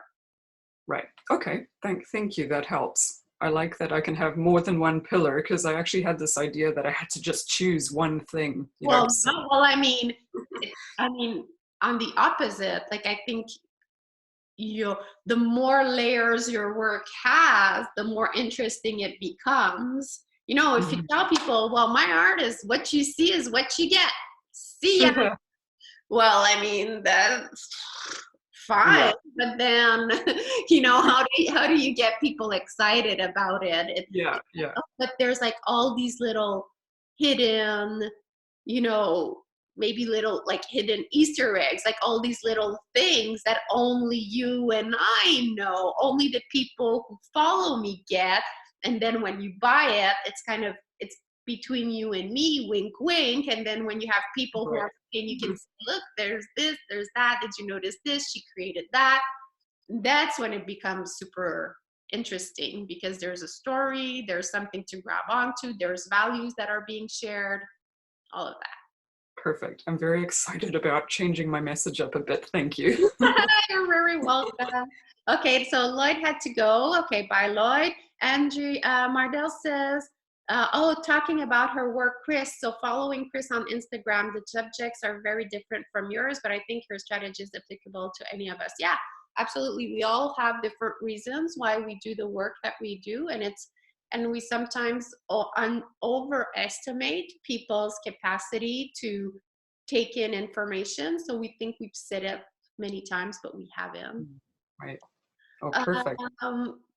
Right. Okay. Thank you. That helps. I like that I can have more than one pillar, because I actually had this idea that I had to just choose one thing. Well, I mean, on the opposite, like, I think the more layers your work has, the more interesting it becomes. If you tell people, well, my art is what you see is what you get. See ya. Well, I mean, that's fine, but then, how do you get people excited about it? But there's like all these little hidden, maybe little like hidden Easter eggs, like all these little things that only you and I know, only the people who follow me get. And then when you buy it, it's between you and me, wink, wink. And then when you have people who are, and you can say, look, there's this, there's that. Did you notice this? She created that. That's when it becomes super interesting, because there's a story, there's something to grab onto, there's values that are being shared, all of that. Perfect. I'm very excited about changing my message up a bit. Thank you. You're very welcome. Okay, so Lloyd had to go. Okay, bye, Lloyd. Andrew Mardell says, talking about her work, Chris. So following Chris on Instagram, the subjects are very different from yours, but I think her strategy is applicable to any of us. Yeah, absolutely. We all have different reasons why we do the work that we do, and we sometimes overestimate people's capacity to take in information. So we think we've said it many times, but we haven't. Right. Oh, perfect.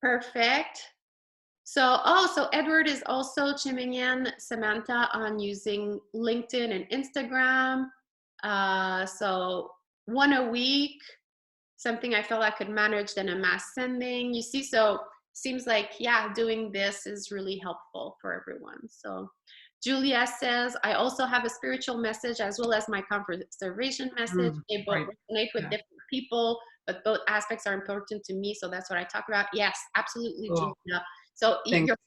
Perfect. So Edward is also chiming in, Samantha, on using LinkedIn and Instagram. So one a week, something I felt I could manage than a mass sending. You see, so seems like, doing this is really helpful for everyone. So Julia says, I also have a spiritual message as well as my conservation message. They both resonate with different people, but both aspects are important to me. So that's what I talk about. Yes, absolutely, Julia. So you're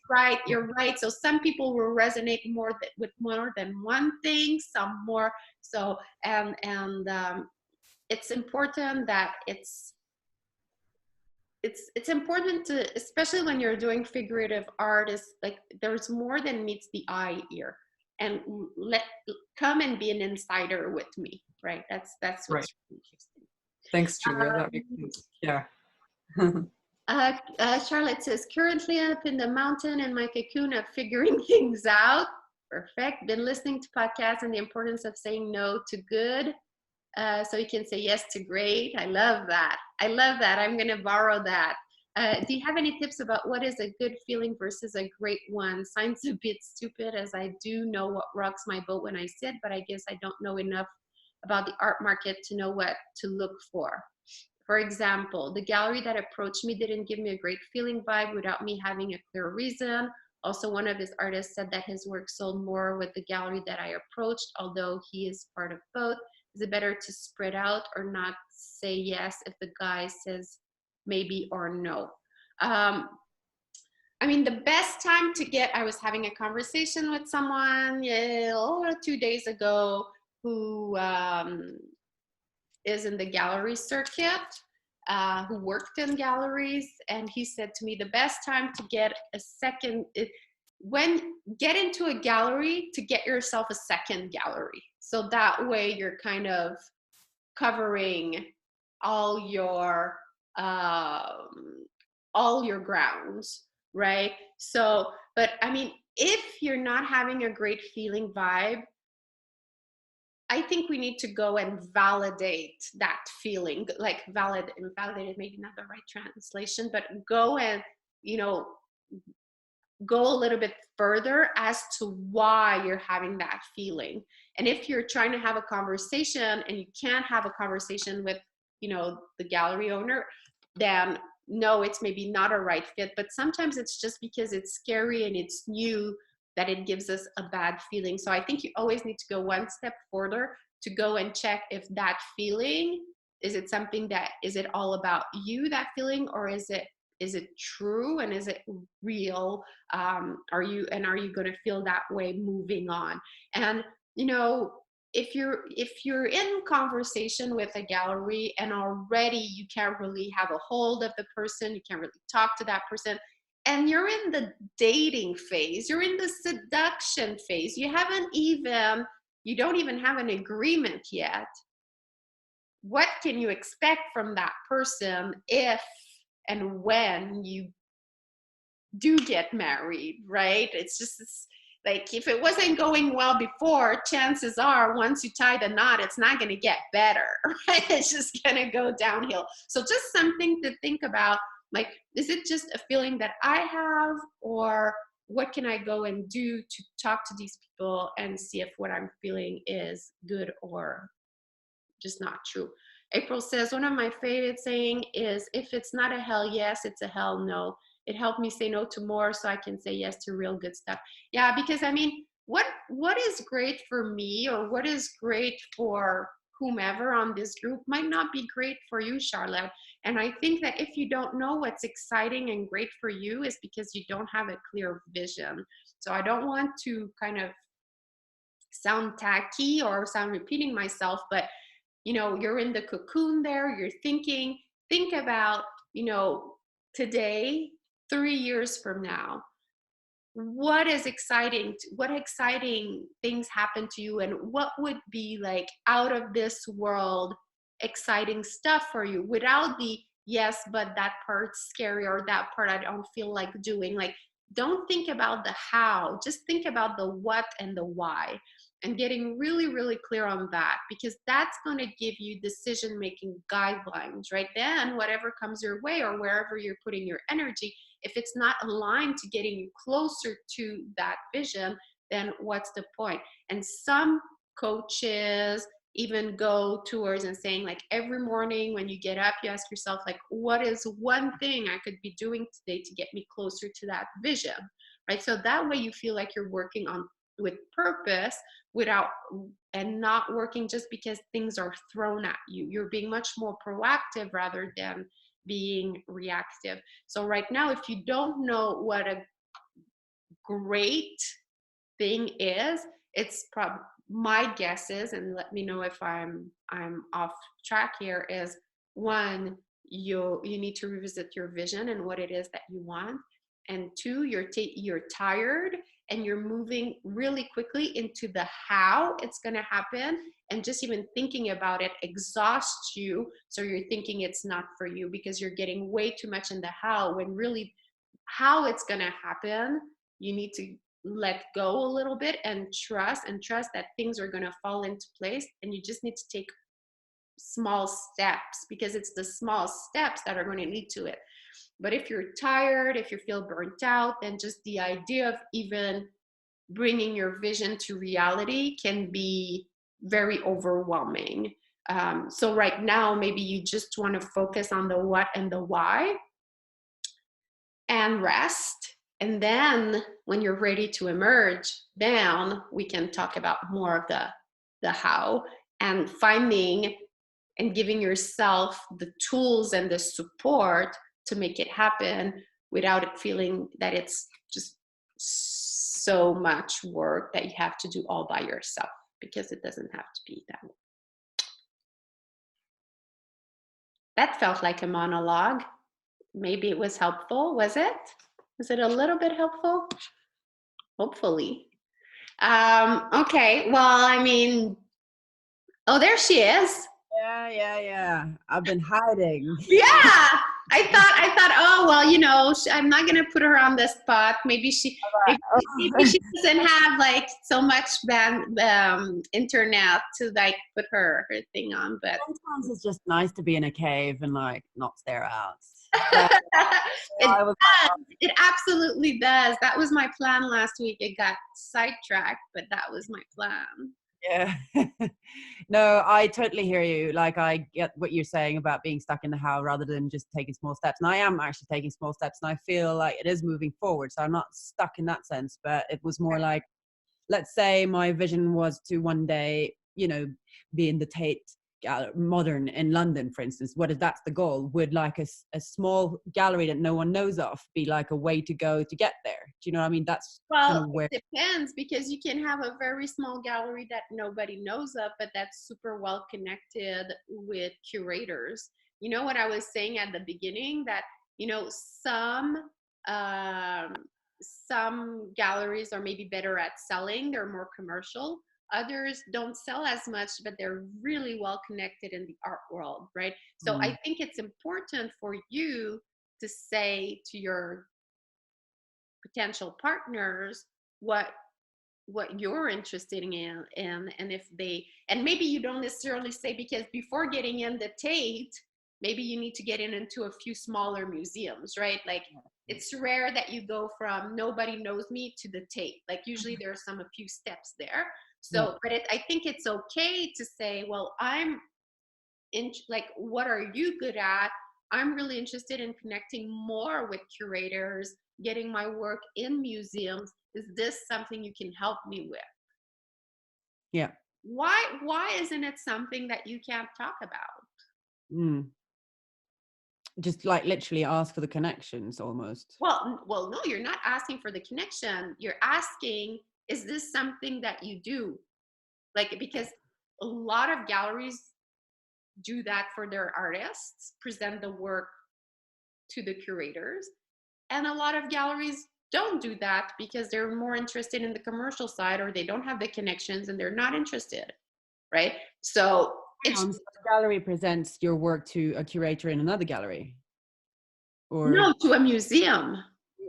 right. So some people will resonate with more than one thing, some more. So, and it's important that it's important to, especially when you're doing figurative art, is like there's more than meets the eye here, and come and be an insider with me, right? That's what's really interesting. Thanks, Julia. That makes sense. Yeah. Charlotte says, currently up in the mountain in my cocoon of figuring things out. Perfect. Been listening to podcasts and the importance of saying no to good. So you can say yes to great. I love that. I love that. I'm going to borrow that. Do you have any tips about what is a good feeling versus a great one? Sounds a bit stupid, as I do know what rocks my boat when I sit, but I guess I don't know enough about the art market to know what to look for. For example, the gallery that approached me didn't give me a great feeling vibe without me having a clear reason. Also, one of his artists said that his work sold more with the gallery that I approached, although he is part of both. Is it better to spread out or not say yes if the guy says maybe or no? I mean, the best time to get, I was having a conversation with someone 2 days ago who is in the gallery circuit, who worked in galleries, and he said to me, the best time to get a second, get into a gallery to get yourself a second gallery. So that way you're kind of covering all your grounds, right? So, but I mean, if you're not having a great feeling vibe, I think we need to go and validate that feeling, like validate maybe not the right translation, but go and, go a little bit further as to why you're having that feeling. And if you're trying to have a conversation and you can't have a conversation with, the gallery owner, then no, it's maybe not a right fit. But sometimes it's just because it's scary and it's new that it gives us a bad feeling. So I think you always need to go one step further to go and check if that feeling, is it all about you, that feeling, or is it true and is it real? Are you going to feel that way moving on? And if you're in conversation with a gallery and already you can't really have a hold of the person, you can't really talk to that person, and you're in the dating phase, you're in the seduction phase, you don't even have an agreement yet, what can you expect from that person if and when you do get married, right? It's like, if it wasn't going well before, chances are once you tie the knot, it's not going to get better, right? It's just going to go downhill. So just something to think about, like, is it just a feeling that I have, or what can I go and do to talk to these people and see if what I'm feeling is good or just not true? April says, one of my favorite saying is, if it's not a hell yes, it's a hell no. It helped me say no to more so I can say yes to real good stuff. Yeah, because I mean, what is great for me or what is great for whomever on this group might not be great for you, Charlotte. And I think that if you don't know what's exciting and great for you, is because you don't have a clear vision. So I don't want to kind of sound tacky or sound repeating myself, but you're in the cocoon there, you're think about, today, 3 years from now, what exciting things happen to you, and what would be like out of this world exciting stuff for you without the yes, but that part's scary, or that part I don't feel like doing. Like, don't think about the how, just think about the what and the why, and getting really, really clear on that, because that's going to give you decision-making guidelines, right? Then whatever comes your way or wherever you're putting your energy, if it's not aligned to getting you closer to that vision, then what's the point? And some coaches even go towards and saying, like, every morning when you get up, you ask yourself, like, what is one thing I could be doing today to get me closer to that vision, right? So that way you feel like you're working on with purpose, and not working just because things are thrown at you. You're being much more proactive rather than being reactive. So right now, if you don't know what a great thing is, it's probably, my guess is, and let me know if I'm off track here, is one, you need to revisit your vision and what it is that you want. And two, you're tired and you're moving really quickly into the how it's going to happen, and just even thinking about it exhausts you. So you're thinking it's not for you because you're getting way too much in the how, when really how it's going to happen, you need to let go a little bit and trust that things are going to fall into place, and you just need to take small steps, because it's the small steps that are going to lead to it. But if you're tired, if you feel burnt out, then just the idea of even bringing your vision to reality can be very overwhelming. So right now, maybe you just want to focus on the what and the why and rest. And then when you're ready to emerge, then we can talk about more of the how, and finding and giving yourself the tools and the support to make it happen without it feeling that it's just so much work that you have to do all by yourself, because it doesn't have to be that way. That felt like a monologue. Maybe it was helpful. Was it? Was it a little bit helpful? Hopefully. Okay, well, I mean, oh, there she is. Yeah. I've been hiding. Yeah, I thought, oh, well, you know, I'm not gonna put her on the spot. Maybe she doesn't have like so much internet to like put her thing on. But sometimes it's just nice to be in a cave and like not stare out. It absolutely does. That was my plan last week. It got sidetracked, but that was my plan. Yeah. No, I totally hear you. Like, I get what you're saying about being stuck in the how rather than just taking small steps. And I am actually taking small steps, and I feel like it is moving forward. So I'm not stuck in that sense, but it was more like, let's say my vision was to one day, you know, be in the Tate Modern in London, for instance. What if that's the goal? Would like a small gallery that no one knows of be like a way to go to get there? Do you know what I mean? That's kind of where it depends, because you can have a very small gallery that nobody knows of, but that's super well connected with curators. You know what I was saying at the beginning, that, you know, some galleries are maybe better at selling, they're more commercial. Others don't sell as much, but they're really well connected in the art world, right? So I think it's important for you to say to your potential partners what you're interested in, and if they, and maybe you don't necessarily say, because before getting in the Tate, maybe you need to get into a few smaller museums, right? Like, it's rare that you go from nobody knows me to the Tate. Like, usually there are a few steps there. So, but I think it's okay to say, well, I'm in, like, what are you good at? I'm really interested in connecting more with curators, getting my work in museums. Is this something you can help me with? Yeah. Why isn't it something that you can't talk about? Just like literally ask for the connections almost. Well, no, you're not asking for the connection. You're asking, is this something that you do? Like, because a lot of galleries do that for their artists, present the work to the curators. And a lot of galleries don't do that because they're more interested in the commercial side, or they don't have the connections and they're not interested, right? So it's the gallery presents your work to a curator in another gallery, or no, to a museum.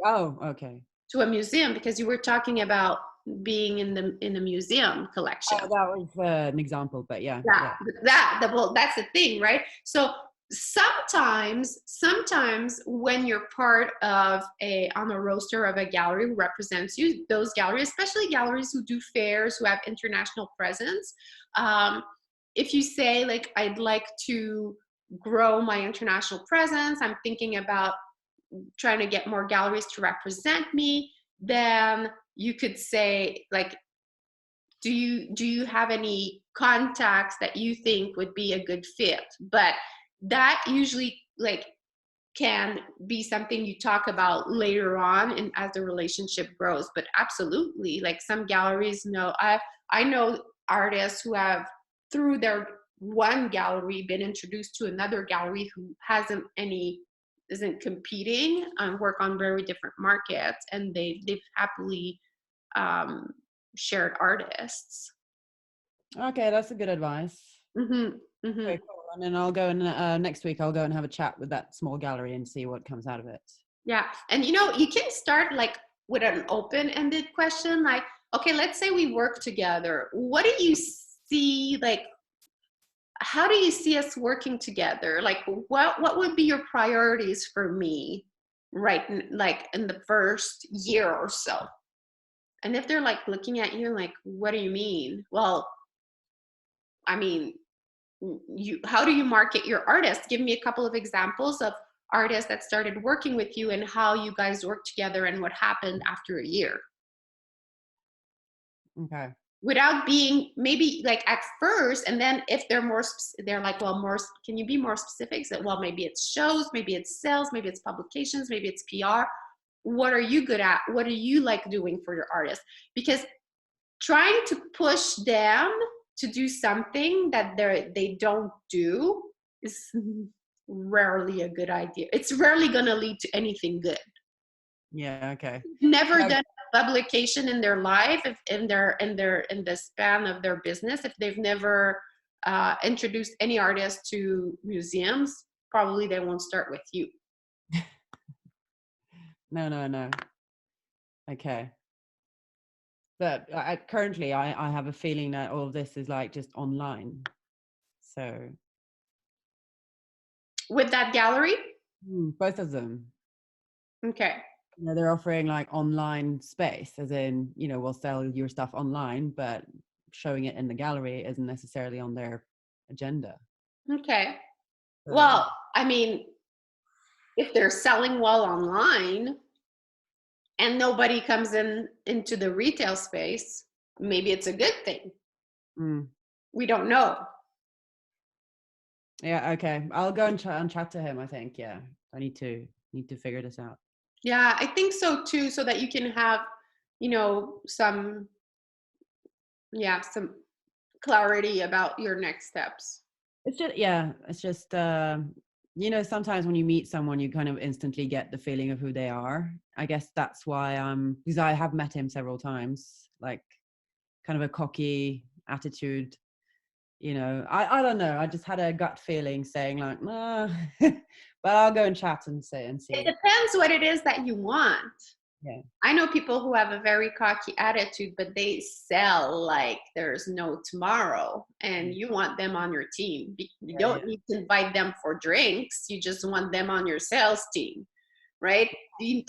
Oh, okay. To a museum, because you were talking about being in the museum collection. Oh, that was an example, but yeah. Well, that's the thing, right? So sometimes when you're part of on a roster of a gallery who represents you, those galleries, especially galleries who do fairs, who have international presence, if you say, like, I'd like to grow my international presence, I'm thinking about trying to get more galleries to represent me, then you could say, like, do you have any contacts that you think would be a good fit? But that usually, like, can be something you talk about later on and as the relationship grows. But absolutely, like, some galleries know, I know artists who have, through their one gallery, been introduced to another gallery who isn't competing and work on very different markets, and they've happily shared artists. Okay, that's a good advice. Okay, cool. And then I'll go and next week I'll go and have a chat with that small gallery and see what comes out of it. Yeah, and you know, you can start like with an open-ended question, like, okay, let's say we work together. What do you see, like, how do you see us working together? Like, what would be your priorities for me, right? Like in the first year or so. And if they're like looking at you like, what do you mean? Well, I mean, how do you market your artists? Give me a couple of examples of artists that started working with you and how you guys worked together and what happened after a year. Okay. Without being maybe like at first, and then if they're more, they're like, well, more, can you be more specific? So, well, maybe it's shows, maybe it's sales, maybe it's publications, maybe it's PR. What are you good at? What are you like doing for your artists? Because trying to push them to do something that they don't do is rarely a good idea. It's rarely going to lead to anything good. Yeah. Okay. Never done a publication in their life, if in the span of their business, if they've never introduced any artist to museums, probably they won't start with you. No. Okay. But currently, I have a feeling that all of this is like just online. So. With that gallery? Both of them. Okay. You know, they're offering like online space, as in, you know, we'll sell your stuff online, but showing it in the gallery isn't necessarily on their agenda. Okay. So, Well, I mean, if they're selling well online and nobody comes into the retail space, maybe it's a good thing. We don't know. Yeah. Okay. I'll go and chat to him. I think. Yeah. I need to figure this out. Yeah, I think so too, so that you can have, you know, some clarity about your next steps. It's just you know, sometimes when you meet someone, you kind of instantly get the feeling of who they are. I guess that's why because I have met him several times, like kind of a cocky attitude. You know, I don't know. I just had a gut feeling saying like, nah. But I'll go and chat and see. It depends what it is that you want. Yeah. I know people who have a very cocky attitude, but they sell like there's no tomorrow, and you want them on your team. You don't need to invite them for drinks. You just want them on your sales team, right?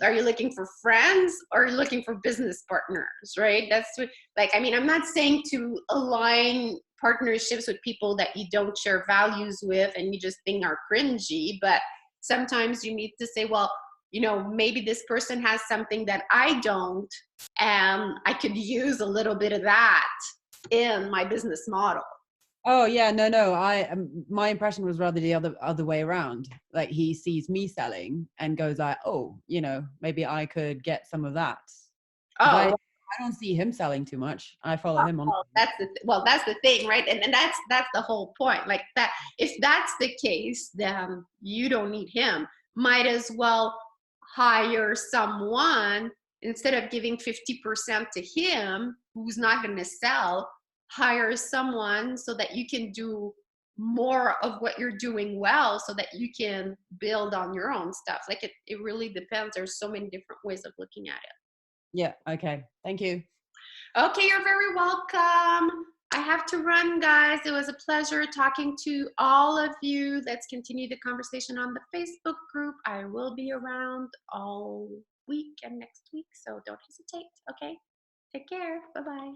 Are you looking for friends or are you looking for business partners, right? That's what, like, I mean, I'm not saying to align partnerships with people that you don't share values with and you just think are cringy, but sometimes you need to say, well, you know, maybe this person has something that I don't, and I could use a little bit of that in my business model. Oh yeah, no. My impression was rather the other way around. Like he sees me selling and goes like, oh, you know, maybe I could get some of that. Oh, I don't see him selling too much. I follow him on. That's the thing, right? And that's the whole point. Like that, if that's the case, then you don't need him. Might as well hire someone instead of giving 50% to him who's not going to sell. Hire someone so that you can do more of what you're doing well, so that you can build on your own stuff. Like it really depends. There's so many different ways of looking at it. Yeah. Okay. Thank you. Okay, you're very welcome. I have to run, guys. It was a pleasure talking to all of you. Let's continue the conversation on the Facebook group. I will be around all week and next week, so don't hesitate. Okay, take care. Bye-bye.